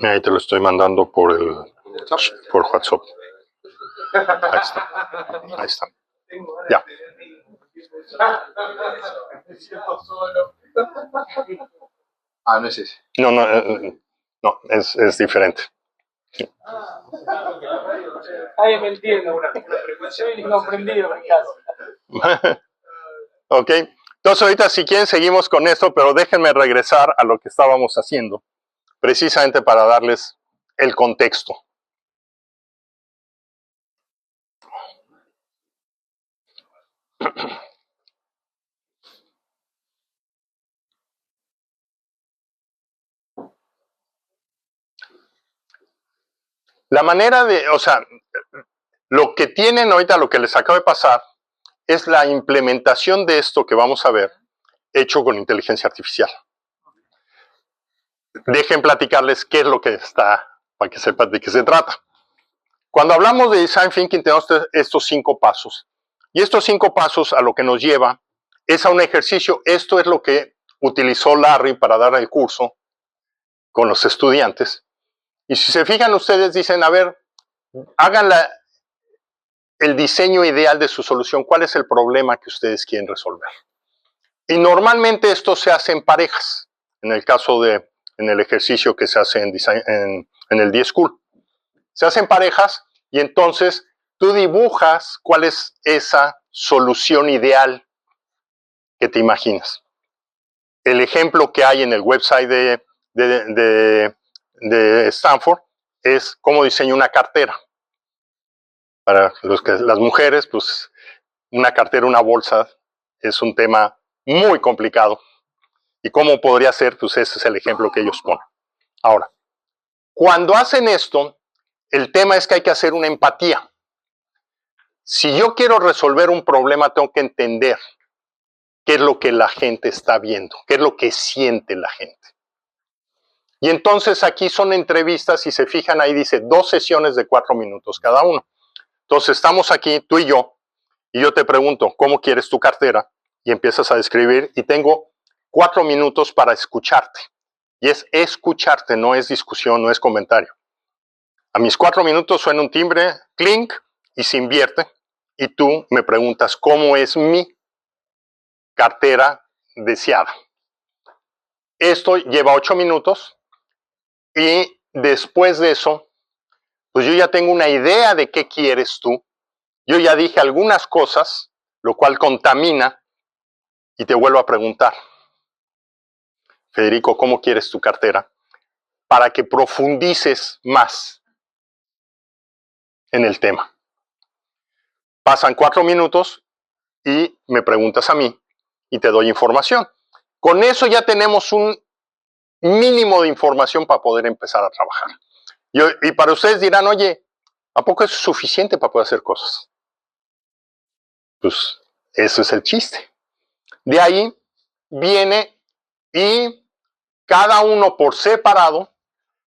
Ahí te lo estoy mandando por WhatsApp. Ahí está. Ya. No es ese. No, es diferente. Ay, me entiendo. Soy incomprendido en mi casa. Ok. Entonces ahorita si quieren seguimos con esto, pero déjenme regresar a lo que estábamos haciendo, precisamente para darles el contexto. La manera o sea, lo que tienen ahorita, lo que les acaba de pasar, es la implementación de esto que vamos a ver, hecho con inteligencia artificial. Dejen platicarles qué es lo que está, para que sepan de qué se trata. Cuando hablamos de Design Thinking tenemos estos 5 pasos. Y estos 5 pasos a lo que nos lleva es a un ejercicio. Esto es lo que utilizó Larry para dar el curso con los estudiantes. Y si se fijan ustedes, dicen, a ver, hagan el diseño ideal de su solución. ¿Cuál es el problema que ustedes quieren resolver? Y normalmente esto se hace en parejas. En el caso en el ejercicio que se hace en el D-School. Se hacen parejas y entonces tú dibujas cuál es esa solución ideal que te imaginas. El ejemplo que hay en el website de Stanford es cómo diseño una cartera. Para las mujeres, pues una cartera, una bolsa es un tema muy complicado. ¿Y cómo podría ser? Pues ese es el ejemplo que ellos ponen. Ahora, cuando hacen esto, el tema es que hay que hacer una empatía. Si yo quiero resolver un problema, tengo que entender qué es lo que la gente está viendo, qué es lo que siente la gente. Y entonces aquí son entrevistas, si se fijan ahí dice 2 sesiones de 4 minutos cada uno. Entonces estamos aquí, tú y yo te pregunto, ¿cómo quieres tu cartera? Y empiezas a describir y tengo 4 minutos para escucharte. Y es escucharte, no es discusión, no es comentario. A mis 4 minutos suena un timbre, clink, y se invierte. Y tú me preguntas, ¿cómo es mi cartera deseada? Esto lleva 8 minutos. Y después de eso, pues yo ya tengo una idea de qué quieres tú. Yo ya dije algunas cosas, lo cual contamina, y te vuelvo a preguntar, Federico, ¿cómo quieres tu cartera? Para que profundices más en el tema. Pasan 4 minutos y me preguntas a mí y te doy información. Con eso ya tenemos un mínimo de información para poder empezar a trabajar. Y para ustedes dirán, oye, ¿a poco es suficiente para poder hacer cosas? Pues eso es el chiste. De ahí viene y cada uno por separado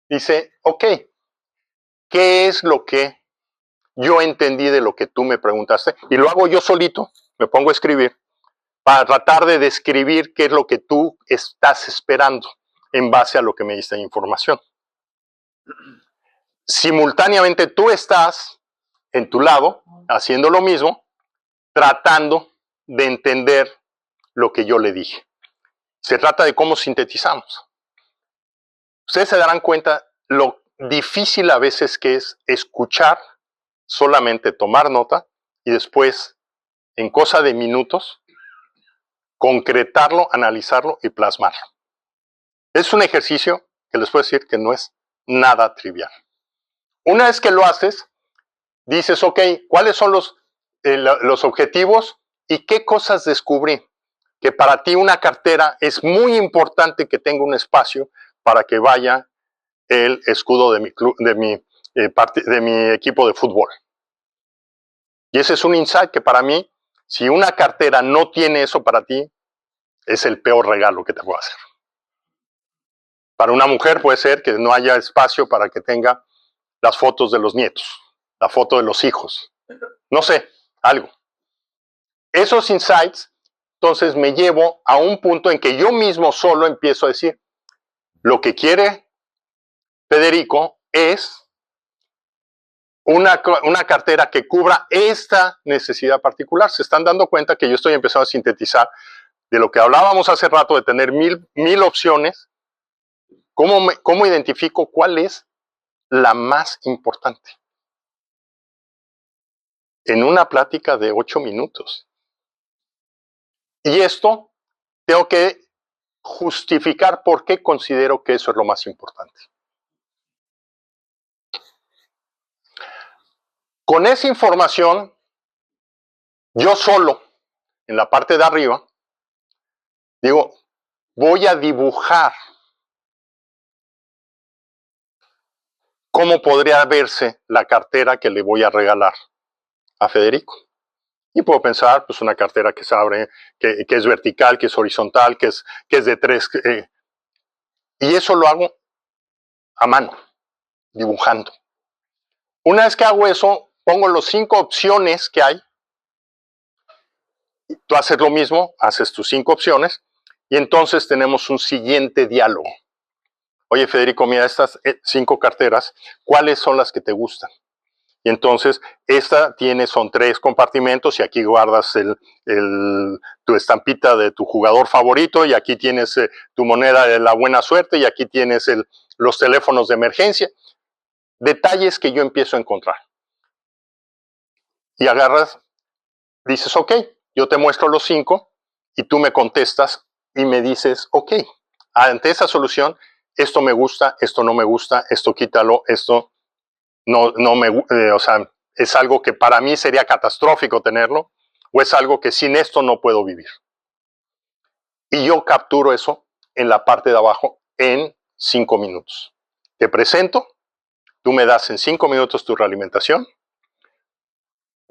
dice, ok, ¿qué es lo que yo entendí de lo que tú me preguntaste? Y lo hago yo solito, me pongo a escribir, para tratar de describir qué es lo que tú estás esperando en base a lo que me diste de información. Simultáneamente tú estás en tu lado haciendo lo mismo, tratando de entender lo que yo le dije. Se trata de cómo sintetizamos. Ustedes se darán cuenta lo difícil a veces que es escuchar, solamente tomar nota y después, en cosa de minutos, concretarlo, analizarlo y plasmarlo. Es un ejercicio que les puedo decir que no es nada trivial. Una vez que lo haces, dices, ok, ¿cuáles son los objetivos y qué cosas descubrí? Que para ti una cartera es muy importante que tenga un espacio para que vaya el escudo de mi club, de mi equipo de fútbol. Y ese es un insight que para mí, si una cartera no tiene eso para ti, es el peor regalo que te puedo hacer. Para una mujer puede ser que no haya espacio para que tenga las fotos de los nietos, la foto de los hijos, no sé, algo. Esos insights, entonces me llevo a un punto en que yo mismo solo empiezo a decir, lo que quiere Federico es una cartera que cubra esta necesidad particular. Se están dando cuenta que yo estoy empezando a sintetizar de lo que hablábamos hace rato de tener mil opciones. ¿Cómo identifico cuál es la más importante? En una plática de 8 minutos. Y esto tengo que justificar por qué considero que eso es lo más importante. Con esa información, yo solo, en la parte de arriba, digo, voy a dibujar cómo podría verse la cartera que le voy a regalar a Federico. Y puedo pensar, pues una cartera que se abre, que es vertical, que es horizontal, que es de 3. Y eso lo hago a mano, dibujando. Una vez que hago eso, pongo las 5 opciones que hay. Tú haces lo mismo, haces tus 5 opciones, y entonces tenemos un siguiente diálogo. Oye, Federico, mira, estas 5 carteras, ¿cuáles son las que te gustan? Y entonces, son 3 compartimentos y aquí guardas tu estampita de tu jugador favorito y aquí tienes tu moneda de la buena suerte y aquí tienes los teléfonos de emergencia. Detalles que yo empiezo a encontrar. Y agarras, dices, ok, yo te muestro los 5 y tú me contestas y me dices, ok, ante esa solución, esto me gusta, esto no me gusta, esto quítalo, esto no me o sea, es algo que para mí sería catastrófico tenerlo, o es algo que sin esto no puedo vivir. Y yo capturo eso en la parte de abajo en 5 minutos. Te presento, tú me das en 5 minutos tu realimentación,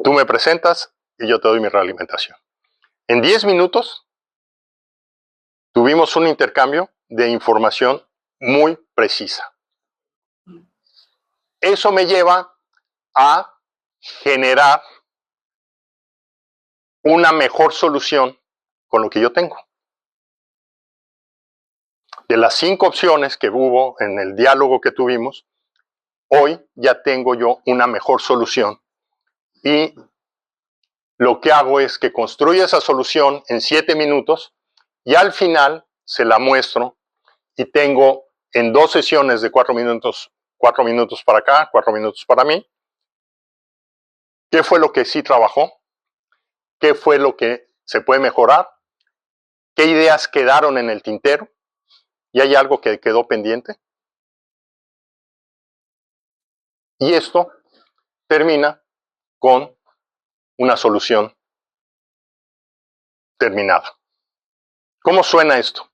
Tú me presentas y yo te doy mi realimentación. En 10 minutos tuvimos un intercambio de información muy precisa. Eso me lleva a generar una mejor solución con lo que yo tengo. De las 5 opciones que hubo en el diálogo que tuvimos, hoy ya tengo yo una mejor solución. Y lo que hago es que construyo esa solución en 7 minutos y al final se la muestro y tengo en 2 sesiones de 4 minutos para acá, 4 minutos para mí, qué fue lo que sí trabajó, qué fue lo que se puede mejorar, qué ideas quedaron en el tintero y hay algo que quedó pendiente. Y esto termina con una solución terminada. ¿Cómo suena esto?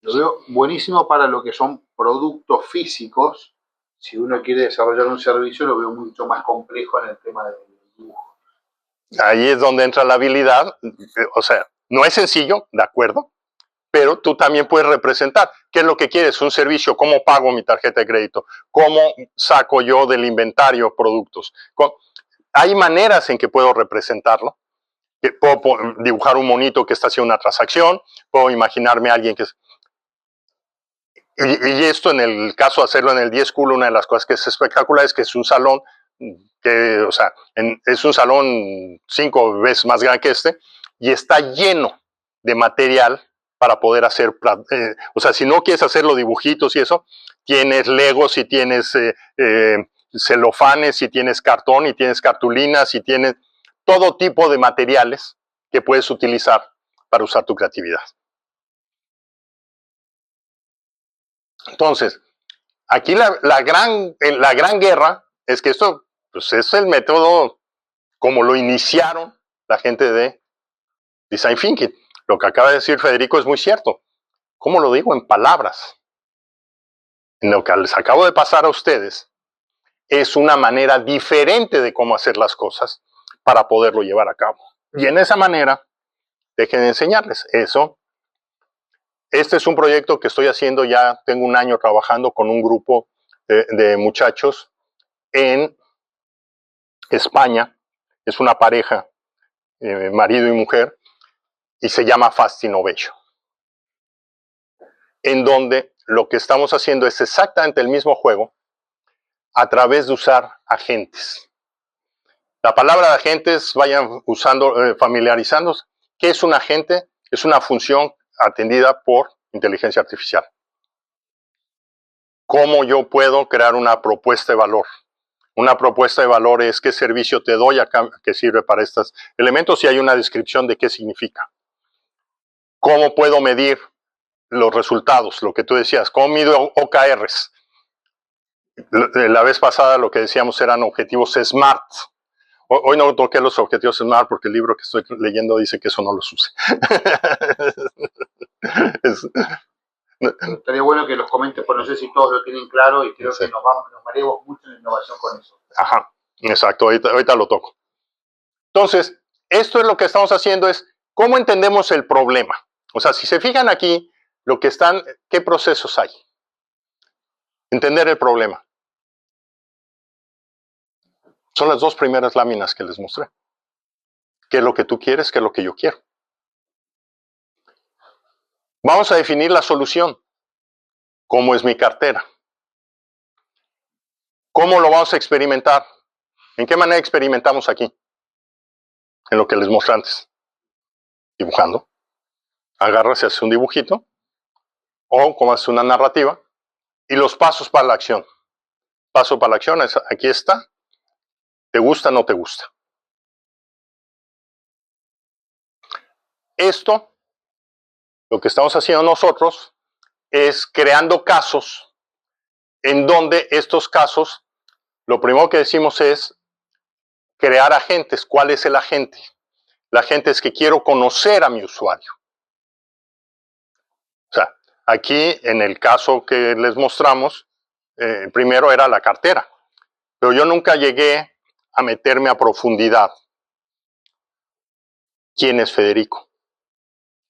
Lo veo buenísimo para lo que son productos físicos. Si uno quiere desarrollar un servicio, lo veo mucho más complejo en el tema del dibujo. Ahí es donde entra la habilidad. O sea, no es sencillo, de acuerdo, pero tú también puedes representar. ¿Qué es lo que quieres? Un servicio. ¿Cómo pago mi tarjeta de crédito? ¿Cómo saco yo del inventario productos? Hay maneras en que puedo representarlo. Puedo dibujar un monito que está haciendo una transacción. Puedo imaginarme a alguien que... Y esto, en el caso de hacerlo en el 10 School, una de las cosas que es espectacular es que es un salón que, o sea, es un salón 5 veces más grande que este y está lleno de material para poder hacer, o sea, si no quieres hacer los dibujitos y eso, tienes legos y tienes celofanes y tienes cartón y tienes cartulinas y tienes todo tipo de materiales que puedes utilizar para usar tu creatividad. Entonces, aquí la gran guerra es que esto pues, es el método como lo iniciaron la gente de Design Thinking. Lo que acaba de decir Federico es muy cierto. ¿Cómo lo digo? En palabras. En lo que les acabo de pasar a ustedes es una manera diferente de cómo hacer las cosas para poderlo llevar a cabo. Y en esa manera, dejen de enseñarles eso. Este es un proyecto que estoy haciendo, ya tengo un año trabajando con un grupo de muchachos en España. Es una pareja, marido y mujer, y se llama Fast Innovation, en donde lo que estamos haciendo es exactamente el mismo juego a través de usar agentes. La palabra de agentes, vayan usando, familiarizándose. ¿Qué es un agente? Es una función atendida por inteligencia artificial. ¿Cómo yo puedo crear una propuesta de valor? Una propuesta de valor es qué servicio te doy acá que sirve para estos elementos y hay una descripción de qué significa. ¿Cómo puedo medir los resultados? Lo que tú decías, ¿cómo mido OKRs? La vez pasada lo que decíamos eran objetivos SMART. Hoy no toqué los objetivos SMART porque el libro que estoy leyendo dice que eso no los use. Estaría bueno que los comentes, pues no sé si todos lo tienen claro y creo que nos mareamos mucho en la innovación con eso. Ajá, exacto, ahorita lo toco. Entonces, esto es lo que estamos haciendo es, ¿cómo entendemos el problema? O sea, si se fijan aquí, lo que están, ¿qué procesos hay? Entender el problema. Son las 2 primeras láminas que les mostré. ¿Qué es lo que tú quieres? ¿Qué es lo que yo quiero? Vamos a definir la solución. ¿Cómo es mi cartera? ¿Cómo lo vamos a experimentar? ¿En qué manera experimentamos aquí? En lo que les mostré antes. Dibujando. Agarras y haces un dibujito. O como haces una narrativa. Y los pasos para la acción. Paso para la acción es, aquí está. ¿Te gusta o no te gusta? Esto, lo que estamos haciendo nosotros, es creando casos en donde estos casos, lo primero que decimos es crear agentes. ¿Cuál es el agente? El agente es que quiero conocer a mi usuario. O sea, aquí en el caso que les mostramos, primero era la cartera. Pero yo nunca llegué a meterme a profundidad. ¿Quién es Federico?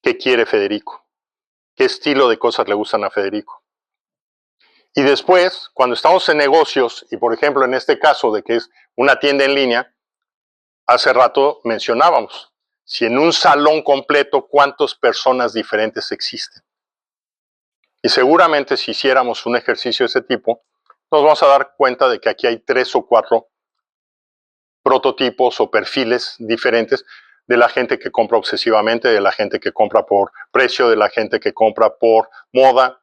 ¿Qué quiere Federico? ¿Qué estilo de cosas le gustan a Federico? Y después, cuando estamos en negocios, y por ejemplo en este caso de que es una tienda en línea, hace rato mencionábamos, si en un salón completo, ¿cuántas personas diferentes existen? Y seguramente si hiciéramos un ejercicio de ese tipo, nos vamos a dar cuenta de que aquí hay 3 o 4 prototipos o perfiles diferentes de la gente que compra obsesivamente, de la gente que compra por precio, de la gente que compra por moda,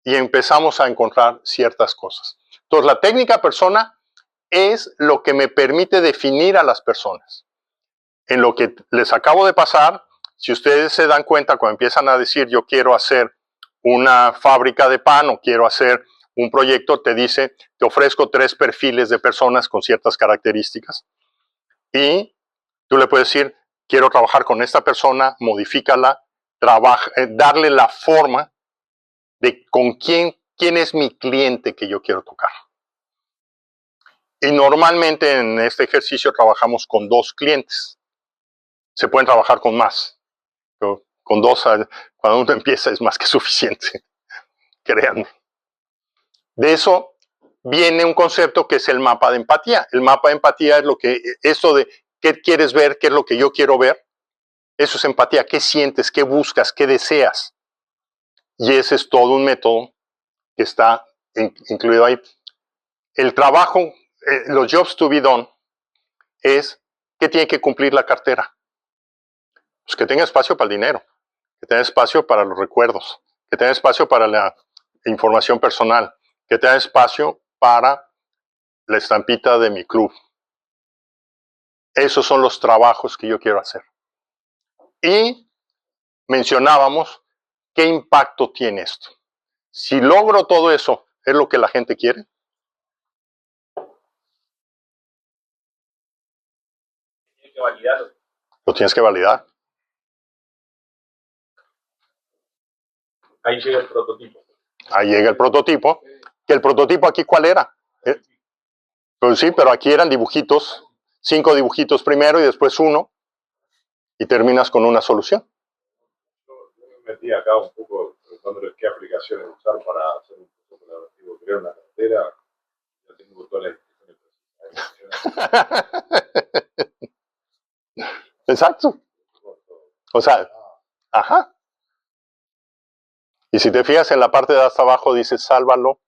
y empezamos a encontrar ciertas cosas. Entonces, la técnica persona es lo que me permite definir a las personas. En lo que les acabo de pasar, si ustedes se dan cuenta cuando empiezan a decir yo quiero hacer una fábrica de pan o quiero hacer un proyecto, te dice, te ofrezco 3 perfiles de personas con ciertas características. Y tú le puedes decir, quiero trabajar con esta persona, modifícala, darle la forma de con quién es mi cliente que yo quiero tocar. Y normalmente en este ejercicio trabajamos con 2 clientes. Se pueden trabajar con más. Pero con 2, cuando uno empieza, es más que suficiente. Créanme. De eso viene un concepto que es el mapa de empatía. El mapa de empatía es eso de qué quieres ver, qué es lo que yo quiero ver. Eso es empatía. ¿Qué sientes? ¿Qué buscas? ¿Qué deseas? Y ese es todo un método que está incluido ahí. El trabajo, los jobs to be done, es ¿qué tiene que cumplir la cartera? Pues que tenga espacio para el dinero, que tenga espacio para los recuerdos, que tenga espacio para la información personal, que tenga espacio para la estampita de mi club. Esos son los trabajos que yo quiero hacer. Y mencionábamos qué impacto tiene esto. Si logro todo eso, ¿es lo que la gente quiere? Tiene que validarlo. Lo tienes que validar. Ahí llega el prototipo. Ahí llega el prototipo. ¿Que el prototipo aquí cuál era? Pues sí, pero aquí eran dibujitos. 5 dibujitos primero y después 1. Y terminas con una solución. Yo me metí acá un poco preguntándoles qué aplicaciones usar para hacer un proceso colaborativo, crear una cartera. Ya tengo todas las instrucciones. Exacto. O sea, ajá. Y si te fijas en la parte de hasta abajo dice sálvalo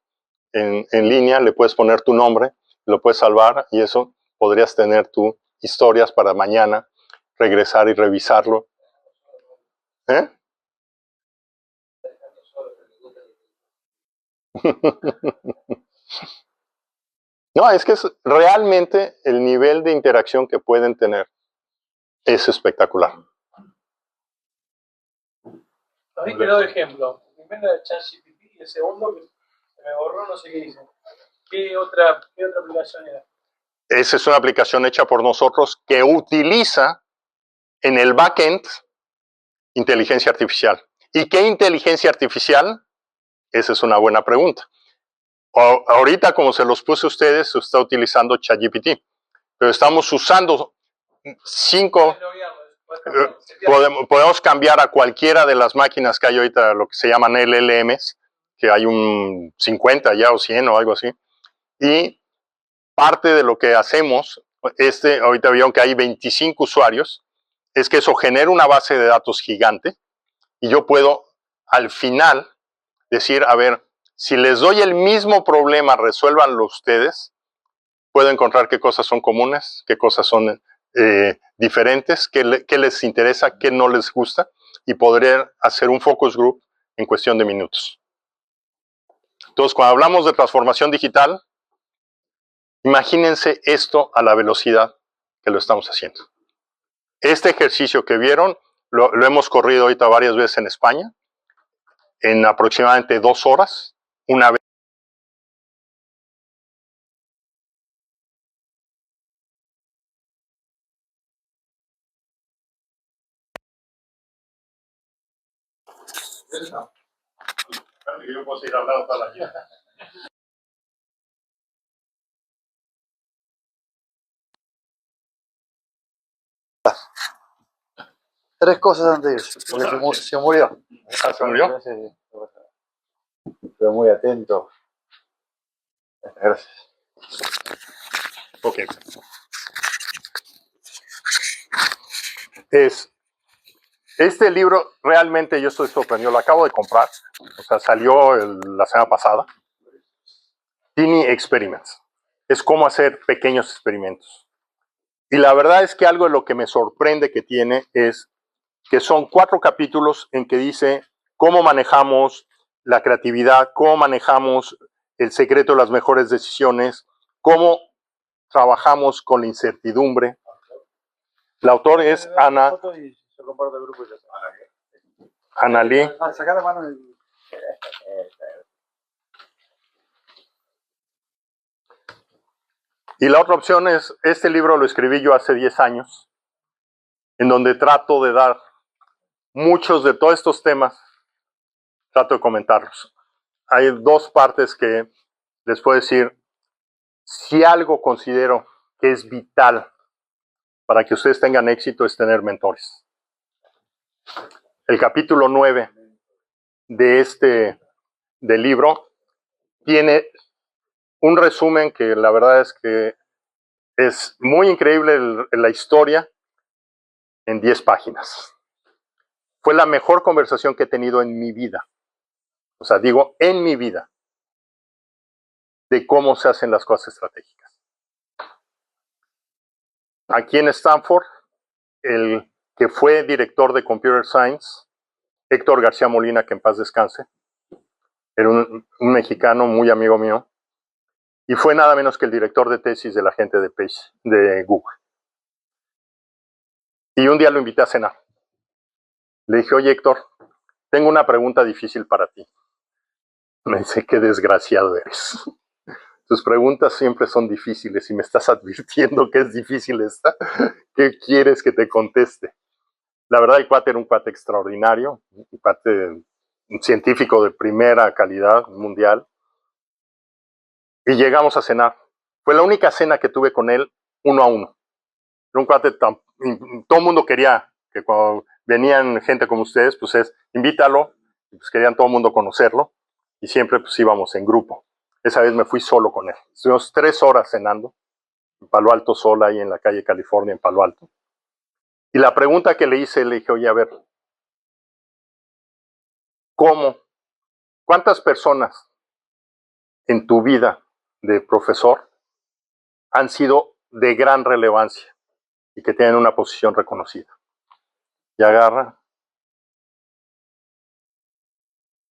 en línea, le puedes poner tu nombre, lo puedes salvar y eso podrías tener tu historias para mañana, regresar y revisarlo. ¿Eh? No, es que realmente el nivel de interacción que pueden tener es espectacular. Ahí quedó de ejemplo. El primero de ChatGPT y el segundo que se me borró, no sé qué dice. ¿Qué otra aplicación era? Esa es una aplicación hecha por nosotros que utiliza en el backend inteligencia artificial. ¿Y qué inteligencia artificial? Esa es una buena pregunta. Ahorita, como se los puse a ustedes, se está utilizando ChatGPT, pero estamos usando 5. Podemos cambiar a cualquiera de las máquinas que hay ahorita, lo que se llaman LLMs, que hay un 50 ya o 100 o algo así. Y parte de lo que hacemos, ahorita vieron que hay 25 usuarios, es que eso genera una base de datos gigante y yo puedo al final decir, a ver, si les doy el mismo problema, resuélvanlo ustedes, puedo encontrar qué cosas son comunes, qué cosas son diferentes, qué les interesa, qué no les gusta, y podré hacer un focus group en cuestión de minutos. Entonces, cuando hablamos de transformación digital, imagínense esto a la velocidad que lo estamos haciendo. Este ejercicio que vieron, lo hemos corrido ahorita varias veces en España, en aproximadamente 2 horas, una vez. Yo puedo seguir hablando toda la vida. 3 cosas antes de irse, porque se murió. Ah, ¿se murió? Sí, sí. Estuve muy atento. Gracias. Ok. Este libro realmente yo estoy sorprendido, lo acabo de comprar, o sea, salió la semana pasada. Tiny Experiments. Es cómo hacer pequeños experimentos. Y la verdad es que algo de lo que me sorprende que tiene es que son 4 capítulos en que dice cómo manejamos la creatividad, cómo manejamos el secreto de las mejores decisiones, cómo trabajamos con la incertidumbre. El autor es Ana Lee. Sacar la mano del... Y la otra opción es, este libro lo escribí yo hace 10 años, en donde trato de dar muchos de todos estos temas, trato de comentarlos. Hay 2 partes que les puedo decir, si algo considero que es vital para que ustedes tengan éxito es tener mentores. El capítulo 9 del libro tiene un resumen que la verdad es que es muy increíble la historia en 10 páginas. Fue la mejor conversación que he tenido en mi vida. O sea, digo, en mi vida, de cómo se hacen las cosas estratégicas. Aquí en Stanford, el que fue director de Computer Science, Héctor García Molina, que en paz descanse, era un mexicano muy amigo mío, y fue nada menos que el director de tesis de la gente de Google. Y un día lo invité a cenar. Le dije, oye Héctor, tengo una pregunta difícil para ti. Me dice, qué desgraciado eres. Tus preguntas siempre son difíciles y me estás advirtiendo que es difícil esta. ¿Qué quieres que te conteste? La verdad, el cuate era un cuate extraordinario, un científico de primera calidad mundial. Y llegamos a cenar. Fue la única cena que tuve con él 1 a 1. Era un cuate todo el mundo quería que cuando venían gente como ustedes, pues invítalo, pues querían todo el mundo conocerlo, y siempre pues íbamos en grupo. Esa vez me fui solo con él. Estuvimos 3 horas cenando, en Palo Alto sola, ahí en la calle California, en Palo Alto. Y la pregunta que le hice, le dije, oye, a ver, ¿cuántas personas en tu vida de profesor han sido de gran relevancia y que tienen una posición reconocida? Y agarra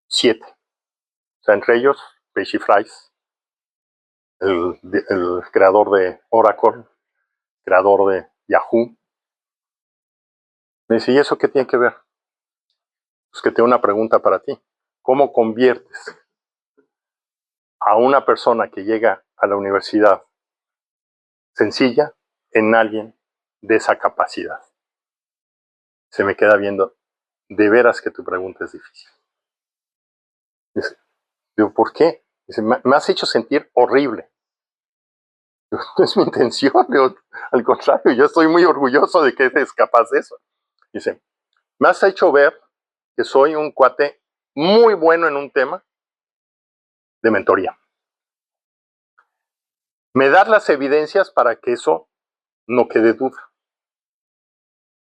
7. O sea, entre ellos, Pesci Fries, el creador de Oracle, creador de Yahoo. Me dice, ¿y eso qué tiene que ver? Pues que tengo una pregunta para ti. ¿Cómo conviertes a una persona que llega a la universidad sencilla en alguien de esa capacidad? Se me queda viendo, de veras que tu pregunta es difícil. Dice, digo, ¿por qué? Dice, me has hecho sentir horrible. Digo, no es mi intención, digo, al contrario, yo estoy muy orgulloso de que eres capaz de eso. Dice, me has hecho ver que soy un cuate muy bueno en un tema de mentoría. Me das las evidencias para que eso no quede duda.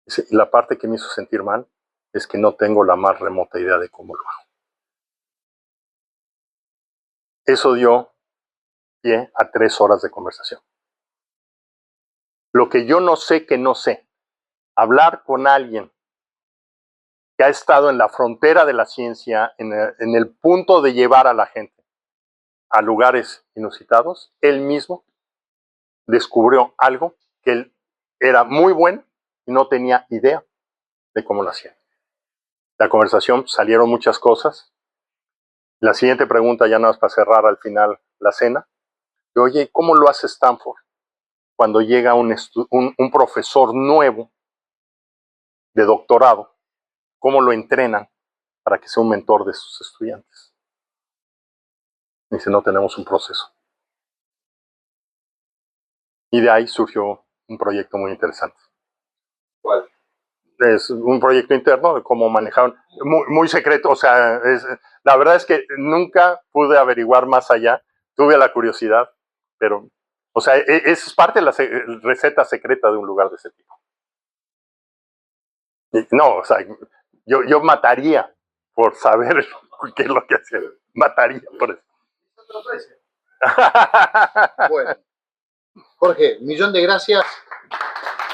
Dice, y la parte que me hizo sentir mal es que no tengo la más remota idea de cómo lo hago. Eso dio pie a 3 horas de conversación. Lo que yo no sé que no sé, hablar con alguien que ha estado en la frontera de la ciencia, en el punto de llevar a la gente a lugares inusitados, él mismo descubrió algo que él era muy bueno y no tenía idea de cómo lo hacía. La conversación salieron muchas cosas. La siguiente pregunta, ya nada más para cerrar al final la cena, oye, ¿cómo lo hace Stanford cuando llega un profesor nuevo de doctorado? ¿Cómo lo entrenan para que sea un mentor de sus estudiantes? Dice, no tenemos un proceso. Y de ahí surgió un proyecto muy interesante. ¿Cuál? es un proyecto interno de cómo manejaron, muy secreto, o sea, la verdad es que nunca pude averiguar más allá, tuve la curiosidad, pero, o sea, es parte de la receta secreta de un lugar de ese tipo. Y no, o sea, yo mataría por saber qué es lo que hacía, mataría por eso. Bueno, Jorge, millón de gracias.